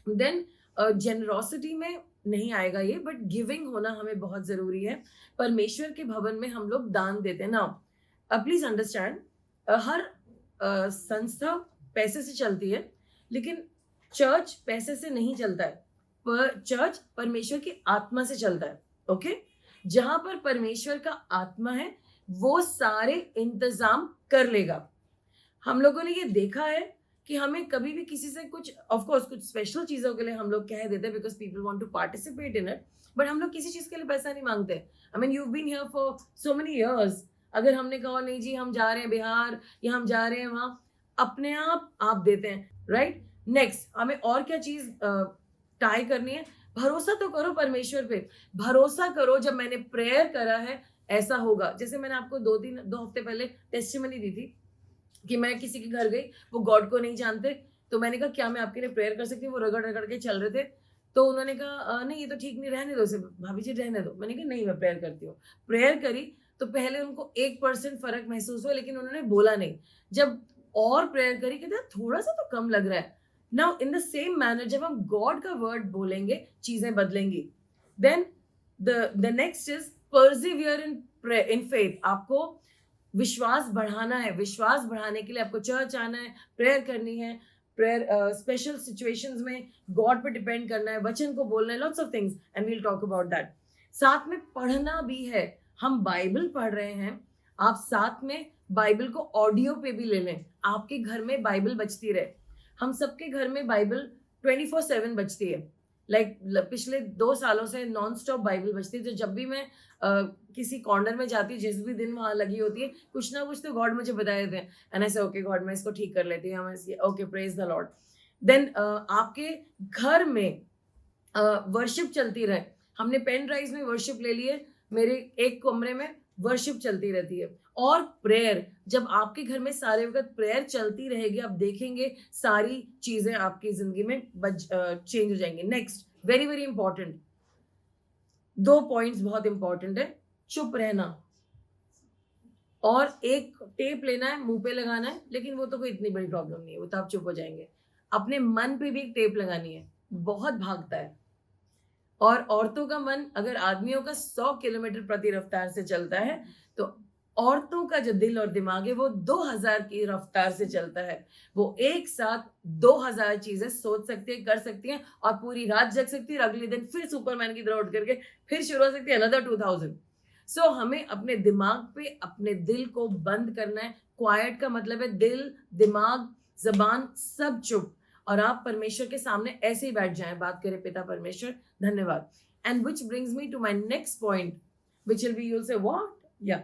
देन जेनरोसिटी में नहीं आएगा ये, बट गिविंग होना हमें बहुत जरूरी है। परमेश्वर के भवन में हम लोग दान देते हैं ना। प्लीज अंडरस्टैंड, हर संस्था पैसे से चलती है, लेकिन चर्च पैसे से नहीं चलता है। पर चर्च परमेश्वर की आत्मा से चलता है। ओके, जहां पर परमेश्वर का आत्मा है वो सारे इंतजाम कर लेगा। हम लोगों ने ये देखा है कि हमें कभी भी किसी से कुछ, ऑफ कोर्स कुछ स्पेशल चीजों के लिए हम लोग कह देते हैं because people want to participate in it, but हम लोग किसी चीज के लिए पैसा नहीं मांगते। I mean you been here for so many years, अगर हमने कहा नहीं जी हम जा रहे हैं बिहार या हम जा रहे हैं वहां, अपने आप देते हैं, राइट। नेक्स्ट, हमें और क्या चीज टाई करनी है? भरोसा तो करो परमेश्वर पे, भरोसा करो जब मैंने प्रेयर करा है ऐसा होगा। जैसे मैंने आपको 2 हफ्ते पहले टेस्टिमनी दी थी कि मैं किसी के घर गई, वो गॉड को नहीं जानते, तो मैंने कहा क्या मैं आपके लिए प्रेयर कर सकती हूँ? वो रगड़ रगड़ के चल रहे थे, तो उन्होंने कहा नहीं ये तो ठीक नहीं, रहने दो इसे भाभी जी, रहने दो। मैंने कहा नहीं मैं प्रेयर करती हूँ। प्रेयर करी तो पहले उनको 1% फर्क महसूस हुआ, लेकिन उन्होंने बोला नहीं। जब और प्रेयर करी, कहते थोड़ा सा तो कम लग रहा है। Now in the same manner जब हम गॉड का वर्ड बोलेंगे चीजें बदलेंगी। Then the next is persevere in faith. आपको विश्वास बढ़ाना है, विश्वास बढ़ाने के लिए आपको चर्च आना है, प्रेयर करनी है, प्रेयर स्पेशल सिचुएशंस में गॉड पे डिपेंड करना है, वचन को बोलना है, lots of things, and we will talk about that. साथ में पढ़ना भी है। हम बाइबल पढ़ रहे हैं, आप साथ में बाइबल को ऑडियो पे भी ले लें, आपके घर में बाइबल बजती रहे। हम सबके घर में बाइबल 24/7 बजती है। लाइक पिछले 2 सालों से नॉन स्टॉप बाइबल बजती है। तो जब भी मैं किसी कॉर्नर में जाती हूँ, जिस भी दिन वहां लगी होती है, कुछ ना कुछ तो गॉड मुझे बता देते हैं, एंड आई से ओके गॉड मैं इसको ठीक कर लेती हूँ, okay praise the Lord. Then आपके घर में वर्शिप चलती रहे। हमने पेन ड्राइव में वर्शिप ले लिए, मेरे एक कमरे में वर्शिप चलती रहती है। और प्रेयर, जब आपके घर में सारे वक्त प्रेयर चलती रहेगी, आप देखेंगे सारी चीजें आपकी जिंदगी में चेंज हो जाएंगी। Next, very very important, 2 points बहुत इंपॉर्टेंट है। चुप रहना और एक टेप लेना है, मुंह पे लगाना है, लेकिन वो तो कोई इतनी बड़ी प्रॉब्लम नहीं है, वो तो आप चुप हो जाएंगे। अपने मन पे भी एक टेप लगानी है, बहुत भागता है। और औरतों का मन अगर आदमियों का 100 किलोमीटर प्रति रफ्तार से चलता है, तो औरतों का जो दिल और दिमाग है वो 2000 की रफ्तार से चलता है। वो एक साथ 2000 चीजें सोच सकती है, कर सकती है, और पूरी रात जग सकती है, और अगले दिन फिर सुपरमैन की तरह उठ करके फिर शुरू हो सकती है अनदर 2000। सो हमें अपने दिमाग पे अपने दिल को बंद करना है। क्वाइट का मतलब है दिल, दिमाग, जबान सब चुप, और आप परमेश्वर के सामने ऐसे ही बैठ जाएं, बात करें पिता परमेश्वर धन्यवाद। And which brings me to my next point which will be, you will say what, या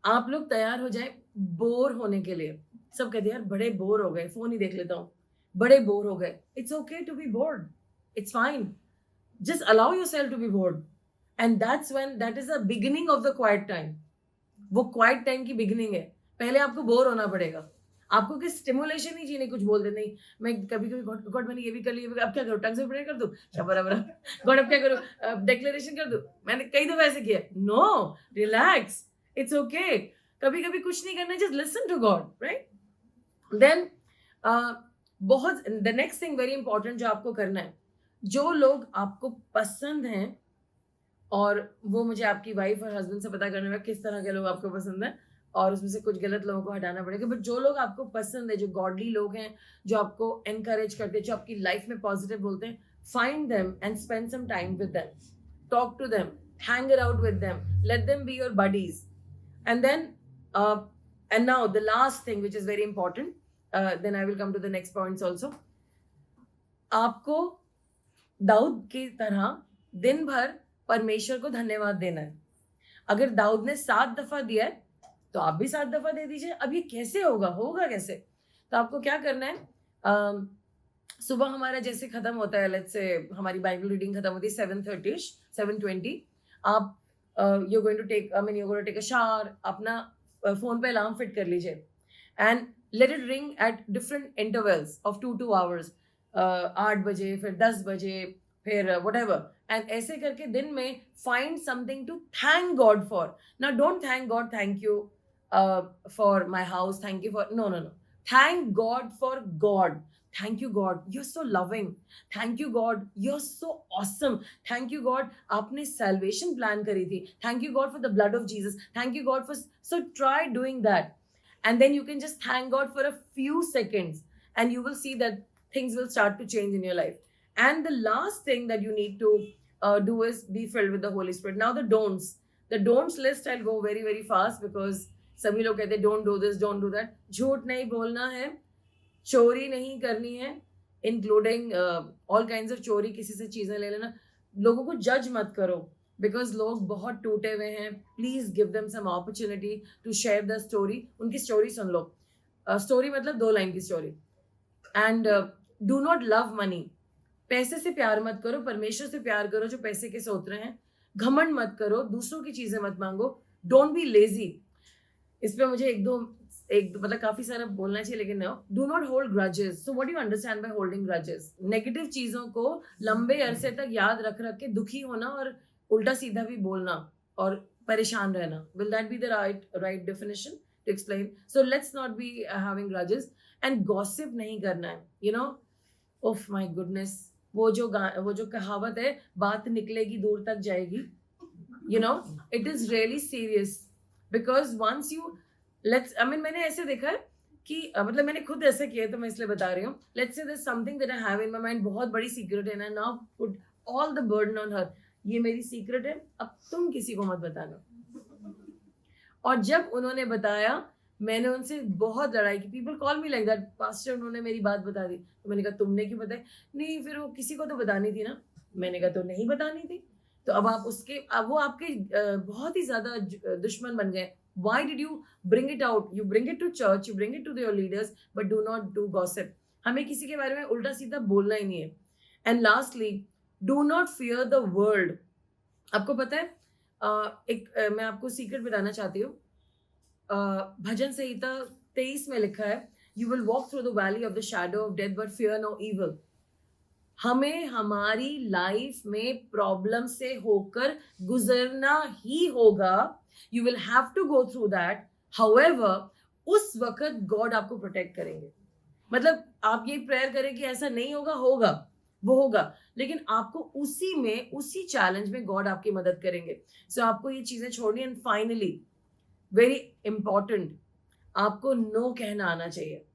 आप लोग तैयार हो जाए बोर होने के लिए। सब कहते हैं यार बड़े बोर हो गए, फोन ही देख लेता हूँ, बड़े बोर हो गए। It's okay to be bored, it's fine, just allow yourself to be bored, and that's when, that is the beginning of the quiet time. वो क्वाइट टाइम की बिगिनिंग है। पहले आपको बोर होना पड़ेगा, आपको किस स्टिमुलेशन ही चाहिए, कुछ बोल दे नहीं। मैं कभी कभी गॉड मैंने ये भी कर लिया, अब क्या करूँ, टंग से प्रेयर कर दूं, बराबर गॉड अब क्या करूँ, डिक्लेरेशन कर दूं। मैंने कई दफा ऐसे किया। No, relax, it's okay. कभी कभी कुछ नहीं करना, just listen to God, right. Then बहुत the next thing very important जो आपको करना है, जो लोग आपको पसंद हैं, और वो मुझे आपकी वाइफ और हस्बैंड से पता करने में किस तरह के लोग आपको पसंद हैं, और उसमें से कुछ गलत लोगों को हटाना पड़ेगा, बट जो लोग आपको पसंद है, जो गॉडली लोग हैं, जो आपको एनकरेज करते हैं, जो आपकी लाइफ में पॉजिटिव बोलते हैं, find them and spend some time with them, talk to them, hang out with them, let them be your buddies. And then and now the last thing which is very important, then I will come to the next points also. आपको दाऊद की तरह दिन भर परमेश्वर को धन्यवाद देना है. अगर दाऊद ने 7 दफा दिया है तो आप भी 7 दफा दे दीजिए. अब ये कैसे होगा कैसे? तो आपको क्या करना है, सुबह हमारा जैसे खत्म होता है, लेट्स से हमारी बाइबल रीडिंग खत्म होती है 7:30 7:20, आप you going to take you going to take a shower, अपना फोन पे अलार्म फिट कर लीजिए and let it ring at different intervals of 2 hours, 8 बजे, फिर 10 बजे, फिर whatever, एंड ऐसे करके दिन में find something to thank God for. Now don't thank God thank you for my house, thank you for, no no no, thank God for God. Thank you God, you're so loving. Thank you God, you're so awesome. Thank you God, आपने salvation plan करी थी. Thank you God for the blood of Jesus. Thank you God for, so try doing that. And then you can just thank God for a few seconds and you will see that things will start to change in your life. And the last thing that you need to do is be filled with the Holy Spirit. Now the don'ts. The don'ts list I'll go very very fast because सभी लोग कहते हैं don't do this, don't do that. झूठ नहीं बोलना है, चोरी नहीं करनी है, इंक्लूडिंग ऑल काइंड्स ऑफ चोरी, किसी से चीज़ें ले लेना. लोगों को जज मत करो बिकॉज लोग बहुत टूटे हुए हैं. Please give them some opportunity to share the story. उनकी स्टोरी सुन लो. स्टोरी मतलब 2 लाइन की story. And do not love money. पैसे से प्यार मत करो, परमेश्वर से प्यार करो जो पैसे के सोच रहे हैं. घमंड मत करो, दूसरों की चीज़ें मत मांगो. Don't be lazy. इस पर मुझे एक मतलब काफी सारा बोलना चाहिए, लेकिन no, do not hold grudges. So what do you understand by holding grudges? Negative चीजों को लंबे अरसे तक याद रख के दुखी होना और उल्टा सीधा भी बोलना और परेशान रहना. Will that be the right definition to explain? So let's not be having grudges. And gossip नहीं करना है. You know, oh my goodness, वो जो कहावत है, बात निकलेगी दूर तक जाएगी. You know, it is really serious because once you मैंने ऐसे देखा है कि मतलब मैंने खुद ऐसे किया है तो मैं इसलिए बता रही हूँ. Let's say there's something that I have in my mind, बहुत बड़ी सीक्रेट है ना, now put all the burden on her. ये मेरी सीक्रेट है, अब तुम किसी को मत बताना. और जब उन्होंने बताया, मैंने उनसे बहुत लड़ाई की. People call me like that, pastor उन्होंने मेरी बात बता दी. तो मैंने कहा तुमने क्यों बताई? नहीं, फिर वो किसी को तो बतानी थी ना. मैंने कहा तो नहीं बतानी थी. तो अब वो आपके बहुत ही ज्यादा दुश्मन बन गए. Why did you bring it out? You bring it to church, you bring it to your leaders, but do not do gossip. हमें किसी के बारे में उल्टा सीधा बोलना ही नहीं है. And lastly, do not fear the world. आपको पता है, मैं आपको सीक्रेट बताना चाहती हूँ. भजन संहिता 23 में लिखा है, You will walk through the valley of the shadow of death, but fear no evil. हमें हमारी लाइफ में प्रॉब्लम से होकर गुजरना ही होगा. You will have to go through that. However, उस वक्त गॉड आपको प्रोटेक्ट करेंगे. मतलब आप ये प्रेयर करें कि ऐसा नहीं होगा, वो होगा, लेकिन आपको उसी चैलेंज में गॉड आपकी मदद करेंगे. सो आपको ये चीजें छोड़नी. एंड फाइनली, वेरी इंपॉर्टेंट, आपको नो कहना आना चाहिए.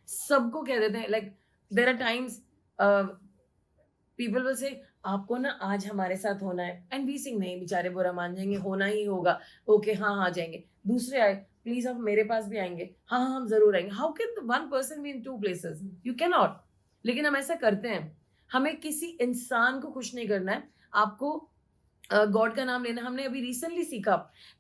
सबको कह देते हैं, like there are times people will say आपको ना आज हमारे साथ होना है, एंड वी सिंग नहीं, बेचारे बुरा मान जाएंगे, होना ही होगा, ओके हाँ आ जाएंगे. दूसरे आए, प्लीज आप मेरे पास भी आएंगे, हाँ हम जरूर आएंगे. How can one person be in 2 places? You cannot not. लेकिन हम ऐसा करते हैं. हमें किसी इंसान को खुश नहीं करना है. आपको गॉड का नाम लेना. हमने अभी रिसेंटली सीखा,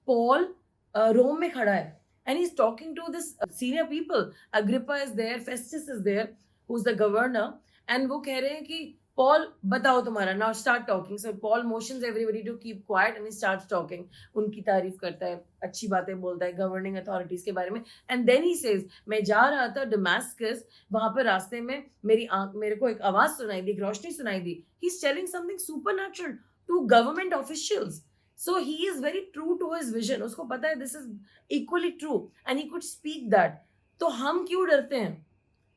पॉल रोम में खड़ा है and he is talking to this senior people. Agrippa is there, Festus is there, who is the governor, and वो कह रहे हैं कि पॉल बताओ तुम्हारा. Now start talking. So Paul motions everybody to keep quiet and he starts talking. उनकी तारीफ करता है, अच्छी बातें बोलता है गवर्निंग अथॉरिटीज के बारे में. एंड देन ही सेज, मैं जा रहा था डमास्कस, वहां पर रास्ते में मेरे को एक आवाज सुनाई दी, एक रोशनी सुनाई दी. He is telling something supernatural to government officials. So he is very true to his vision. उसको पता है this is equally true and he could speak that. तो हम क्यों डरते हैं?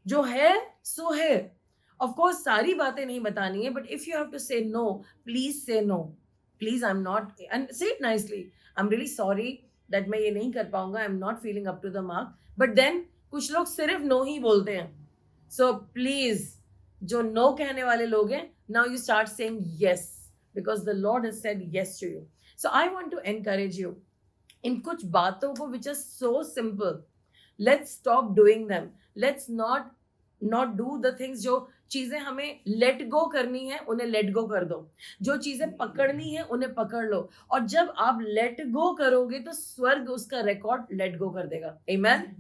जो है सो है. ऑफ कोर्स सारी बातें नहीं बतानी है, but if you have to say no, please say no. Please, I am not, and say it nicely, I am really sorry that मैं ये नहीं कर पाऊंगा, I am not feeling up to the mark. But then कुछ लोग सिर्फ नो ही बोलते हैं. सो प्लीज, जो नो कहने वाले लोग हैं, now you start saying yes, because the Lord has said yes to you. So I want to encourage you in कुछ बातों को which are so simple. Let's stop doing them. Let's not do the things. जो चीजें हमें लेट गो करनी है उन्हें लेट गो कर दो. जो चीजें पकड़नी है उन्हें पकड़ लो. और जब आप लेट गो करोगे तो स्वर्ग उसका रिकॉर्ड लेट गो कर देगा. आमेन.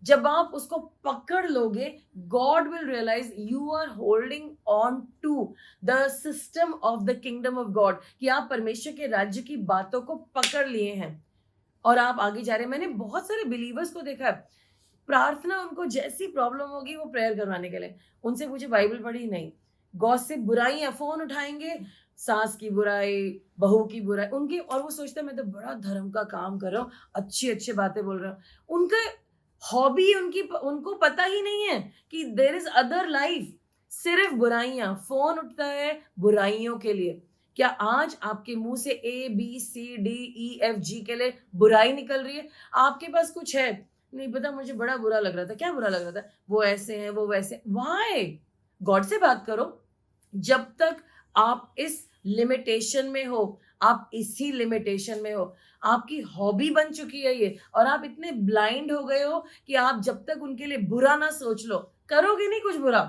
जब आप उसको पकड़ लोगे, God will realise you are holding on to the system of the kingdom of God, कि आप परमेश्वर के राज्य की बातों को पकड़ लिए हैं और आप आगे जा रहे हैं. मैंने बहुत सारे बिलीवर्स को देखा है, प्रार्थना उनको जैसी प्रॉब्लम होगी वो प्रेयर करवाने के लिए, उनसे पूछे बाइबल पढ़ी? नहीं. गॉसिप, बुराइयां, फोन उठाएंगे, सास की बुराई, बहू की बुराई उनकी, और वो सोचते हैं मैं तो बड़ा धर्म का काम कर रहा हूँ, अच्छी अच्छी बातें बोल रहा हूँ. उनका हॉबी, उनको पता ही नहीं है कि देयर इज अदर लाइफ. सिर्फ बुराइयां, फोन उठता है बुराइयों के लिए. क्या आज आपके मुंह से ABCDEFG के लिए बुराई निकल रही है? आपके पास कुछ है? नहीं पता, मुझे बड़ा बुरा लग रहा था. क्या बुरा लग रहा था? वो ऐसे हैं, वो वैसे. व्हाई? गॉड से बात करो. जब तक आप इस लिमिटेशन में हो, आप इसी लिमिटेशन में हो. आपकी हॉबी बन चुकी है ये, और आप इतने ब्लाइंड हो गए हो कि आप जब तक उनके लिए बुरा ना सोच लो, करोगे नहीं कुछ बुरा,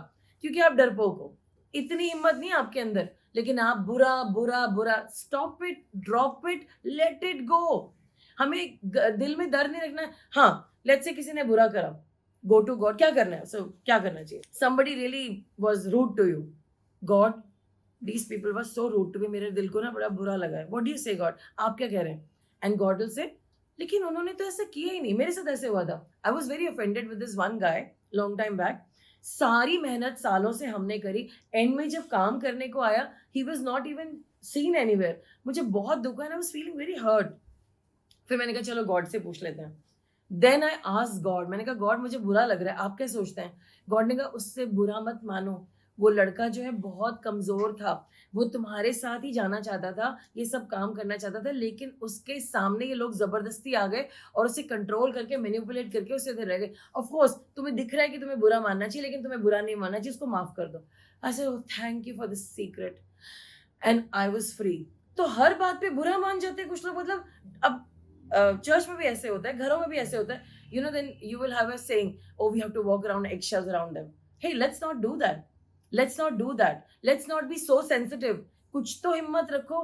क्योंकि आप डरपोक हो. इतनी हिम्मत नहीं आपके अंदर. लेकिन आप बुरा बुरा बुरा, stop it, drop it, let it go. हमें दिल में डर नहीं रखना है. हाँ, लेट्स से किसी ने बुरा करा, गो टू गॉड. क्या करना है? क्या करना चाहिए? somebody really was rude to you. God, these people were so rude to me, मेरे दिल को ना बड़ा बुरा लगा है. what do you say God? आप क्या कह रहे हैं? and God will say, लेकिन उन्होंने तो ऐसा किया ही नहीं. मेरे साथ ऐसे हुआ था. I was very offended with this one guy long time back. सारी मेहनत सालों से हमने करी, एंड में जब काम करने को आया, he was not even seen anywhere. मुझे बहुत दुख हुआ, I was feeling very hurt. फिर मैंने कहा चलो गॉड से पूछ लेते हैं. देन आई आस्क्ड गॉड, मैंने कहा गॉड मुझे बुरा लग रहा है, आप क्या सोचते हैं? गॉड ने कहा उससे बुरा मत मानो. वो लड़का जो है बहुत कमजोर था, वो तुम्हारे साथ ही जाना चाहता था, ये सब काम करना चाहता था, लेकिन उसके सामने ये लोग जबरदस्ती आ गए और उसे कंट्रोल करके, मैनिपुलेट करके उसे इधर रह गए. ऑफ कोर्स तुम्हें दिख रहा है कि तुम्हें बुरा मानना चाहिए, लेकिन तुम्हें बुरा नहीं मानना चाहिए, उसको माफ कर दो. I said thank you for this secret and I was free. तो हर बात पे बुरा मान जाते हैं कुछ लोग. मतलब अब चर्च में भी ऐसे होता है, घरों में भी ऐसे होता है. You know, then you will have a saying, oh we have to walk around eggshells around them. Hey, let's not do that. Let's not do that. Let's not be so sensitive. कुछ तो हिम्मत रखो,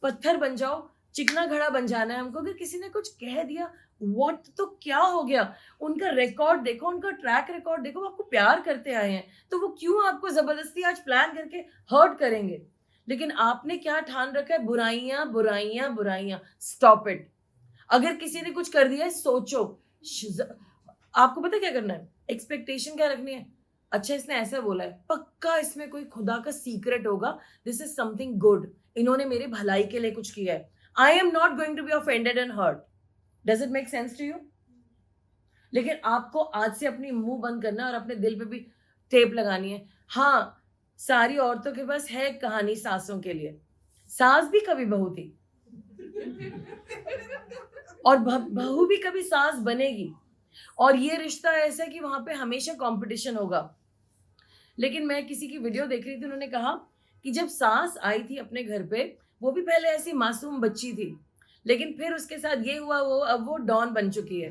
पत्थर बन जाओ, चिकना घड़ा बन जाना है हमको. अगर किसी ने कुछ कह दिया, व्हाट, तो क्या हो गया? उनका रिकॉर्ड देखो, उनका ट्रैक रिकॉर्ड देखो. वो आपको प्यार करते आए हैं, तो वो क्यों आपको जबरदस्ती आज प्लान करके हर्ट करेंगे? लेकिन आपने क्या ठान रखा है? बुराइयां बुराइयां बुराइयां. Stop it. अगर किसी ने कुछ कर दिया है, सोचो. आपको पता क्या करना है? एक्सपेक्टेशन क्या रखनी है? अच्छा, इसने ऐसा बोला है, पक्का इसमें कोई खुदा का सीक्रेट होगा, दिस इज समथिंग गुड, इन्होंने मेरे भलाई के लिए कुछ किया है. I am not going to be offended and hurt. Does it make sense to you? लेकिन आपको आज से अपनी मुंह बंद करना और अपने दिल पे भी टेप लगानी है. हाँ, सारी औरतों के पास है कहानी सासों के लिए. सास भी कभी बहू थी और बहू भी कभी सास बनेगी. और ये रिश्ता ऐसा है कि वहां पे हमेशा कंपटीशन होगा. लेकिन मैं किसी की वीडियो देख रही थी, उन्होंने कहा कि जब सास आई थी अपने घर पे, वो भी पहले ऐसी मासूम बच्ची थी, लेकिन फिर उसके साथ ये हुआ, वो अब वो डॉन बन चुकी है.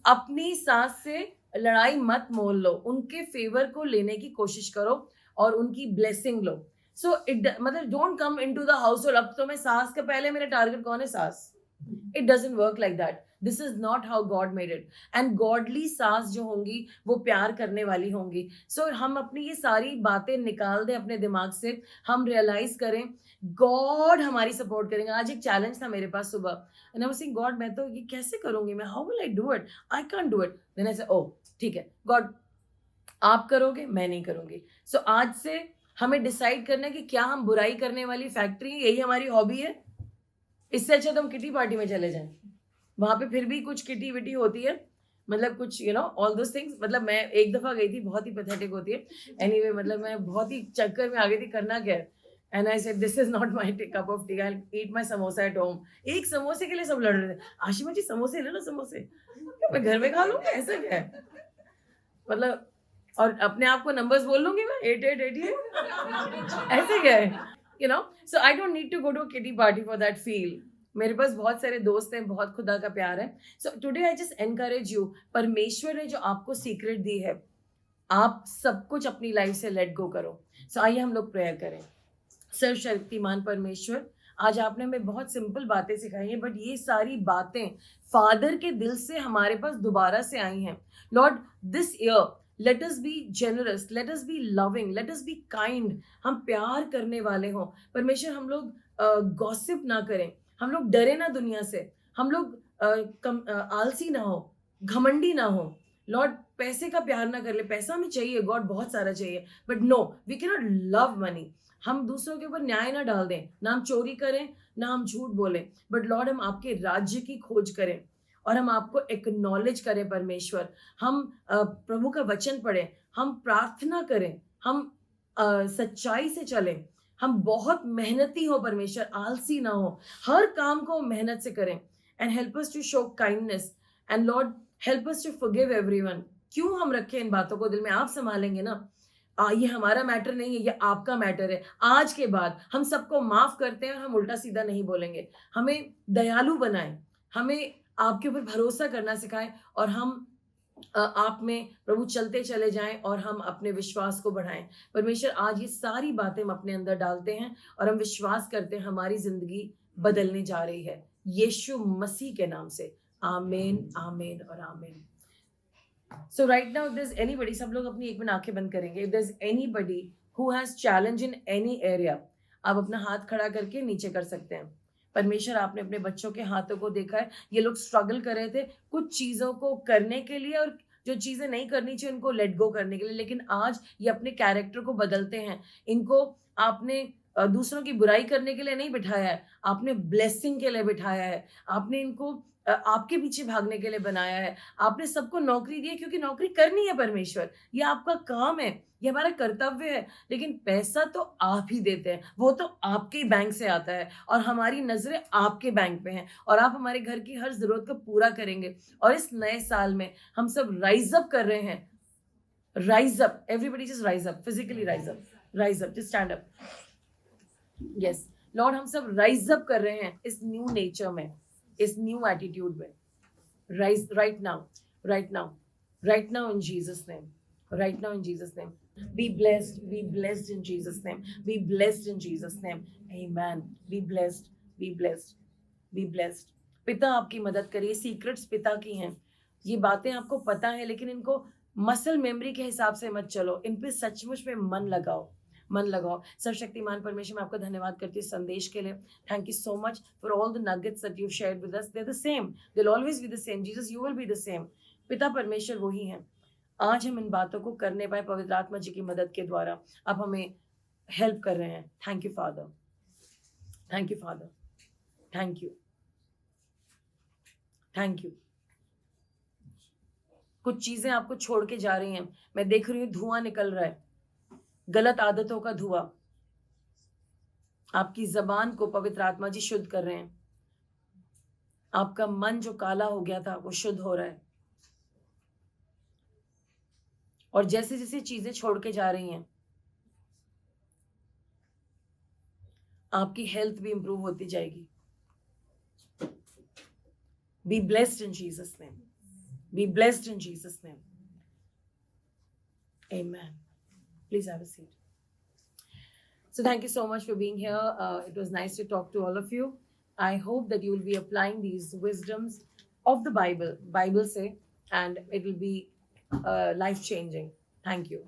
अपनी सास से लड़ाई मत मोल लो, उनके फेवर को लेने की कोशिश करो और उनकी ब्लेसिंग लो. सो मतलब don't come into the house hold. अब तो मैं सास के पहले मेरा टारगेट कौन है? सास. It doesn't work like that. This is not how God made it. And godly सास जो होंगी वो प्यार करने वाली होंगी. सो हम अपनी ये सारी बातें निकाल दें अपने दिमाग से. हम रियलाइज करें गॉड हमारी सपोर्ट करेंगे. आज एक चैलेंज था मेरे पास सुबह, and I was saying God मैं तो ये कैसे करूंगी, मैं how will I do it, I can't do it. Then I said oh ठीक है गॉड, आप करोगे, मैं नहीं करूंगी. सो आज से हमें डिसाइड करना है कि क्या हम बुराई करने वाली फैक्ट्री है, यही हमारी हॉबी है. इससे अच्छा तो हम किटी पार्टी में चले जाएं, वहां पे फिर भी कुछ किटी विटी होती है, मतलब कुछ ऑल दोस थिंग्स, मतलब मैं एक दफा गई थी, बहुत ही पैथेटिक होती है एनीवे, मतलब मैं बहुत ही चक्कर में आ गई थी, करना क्या है, and I said this is not my cup of T, I eat my samosa at home. एक समोसे के लिए सब लड़ रहे थे, आशिमा जी समोसे ले लो समोसे, क्या मैं घर में खा लूंगी, ऐसा क्या है, मतलब, और अपने आप को नंबर्स बोल लूंगी मैं 8888, ऐसे क्या है, so I don't need to go to kitty party for that feel. मेरे पास बहुत सारे दोस्त हैं, बहुत खुदा का प्यार है। So today I just encourage you, परमेश्वर ने जो आपको सीक्रेट दी है, आप सब कुछ अपनी लाइफ से लेट गो करो। सो आइए हम लोग प्रेयर करें। सर्वशक्तिमान परमेश्वर, आज आपने हमें बहुत सिंपल बातें सिखाई हैं, बट ये सारी बातें फादर के दिल से हमारे पास दोबारा से आई हैं। Lord, this year let us B generous, let us B loving, let us be kind. हम प्यार करने वाले हों परमेश्वर, हम लोग गॉसिप ना करें, हम लोग डरे ना दुनिया से, हम लोग आलसी ना हो, घमंडी ना हो। लॉर्ड, पैसे का प्यार ना कर ले, पैसा हमें चाहिए गॉड, बहुत सारा चाहिए, but no, we can not love money. हम दूसरों के ऊपर न्याय ना डाल दें, ना हम चोरी करें, ना हम झूठ बोलें, बट लॉर्ड हम आपके राज्य की खोज करें और हम आपको एक्नॉलेज करें परमेश्वर। हम प्रभु का वचन पढ़ें, हम प्रार्थना करें, हम सच्चाई से चलें, हम बहुत मेहनती हो परमेश्वर, आलसी ना हो, हर काम को मेहनत से करें। And help us to show kindness, and Lord help us to forgive everyone. क्यों हम रखें इन बातों को दिल में, आप संभालेंगे ना। ये हमारा मैटर नहीं है, ये आपका मैटर है। आज के बाद हम सबको माफ करते हैं और हम उल्टा सीधा नहीं बोलेंगे। हमें दयालु बनाएं, हमें आपके ऊपर भरोसा करना सिखाएं, और हम आप में प्रभु चलते चले जाएं, और हम अपने विश्वास को बढ़ाएं। परमेश्वर, आज ये सारी बातें हम अपने अंदर डालते हैं और हम विश्वास करते हैं हमारी जिंदगी बदलने जा रही है, यीशु मसीह के नाम से। आमीन, आमीन और आमीन। So right now, if there's anybody, सब लोग अपनी एक मिनट आंखें बंद करेंगे। If there's anybody who has challenge in any area, आप अपना हाथ खड़ा करके नीचे कर सकते हैं। परमेश्वर, आपने अपने बच्चों के हाथों को देखा है, ये लोग स्ट्रगल कर रहे थे कुछ चीज़ों को करने के लिए, और जो चीज़ें नहीं करनी चाहिए उनको लेट गो करने के लिए, लेकिन आज ये अपने कैरेक्टर को बदलते हैं। इनको आपने दूसरों की बुराई करने के लिए नहीं बिठाया है, आपने ब्लेसिंग के लिए बिठाया है। आपने इनको आपके पीछे भागने के लिए बनाया है। आपने सबको नौकरी दी है, क्योंकि नौकरी करनी है परमेश्वर, ये आपका काम है, ये हमारा कर्तव्य है। लेकिन पैसा तो आप ही देते हैं, वो तो आपके बैंक से आता है, और हमारी नजरें आपके बैंक पे हैं, और आप हमारे घर की हर जरूरत को पूरा करेंगे। और इस नए साल में हम सब राइज अप कर रहे हैं। Rise up, everybody just rise up, physically rise up, just stand up. Yes Lord, हम सब राइज अप कर रहे हैं इस न्यू नेचर में, इस न्यू एटीट्यूड में। Rise right now, right now, right now in Jesus name, right now in Jesus name. Be blessed in Jesus name. Be blessed in Jesus name. Amen. Be blessed, be blessed, be blessed. पिता आपकी मदद करिए, सीक्रेट्स पिता की हैं, ये बातें आपको पता है, लेकिन इनको मसल मेमोरी के हिसाब से मत चलो, इन पे सचमुच में मन लगाओ, मन लगाओ। सर्वशक्तिमान परमेश्वर, मैं आपका धन्यवाद करती हूँ संदेश के लिए। Thank you so much for all the nuggets that you shared with us. They are the same, they will always be the same. Jesus, you will be the same. पिता परमेश्वर वही हैं। आज हम इन बातों को करने पाए पवित्र आत्मा जी की मदद के द्वारा, आप हमें हेल्प कर रहे हैं। Thank you father, thank you father, thank you, thank you. कुछ चीजें आपको छोड़ के जा रही हैं, मैं देख रही हूँ धुआं निकल रहा है, गलत आदतों का धुआं। आपकी जबान को पवित्र आत्मा जी शुद्ध कर रहे हैं। आपका मन जो काला हो गया था वो शुद्ध हो रहा है, और जैसे जैसे चीजें छोड़ के जा रही हैं, आपकी हेल्थ भी इंप्रूव होती जाएगी। Be blessed in Jesus name, be blessed in Jesus name. Amen. Please have a seat. So thank you so much for being here. It was nice to talk to all of you. I hope that you will be applying these wisdoms of the Bible say, and it will be life changing. Thank you.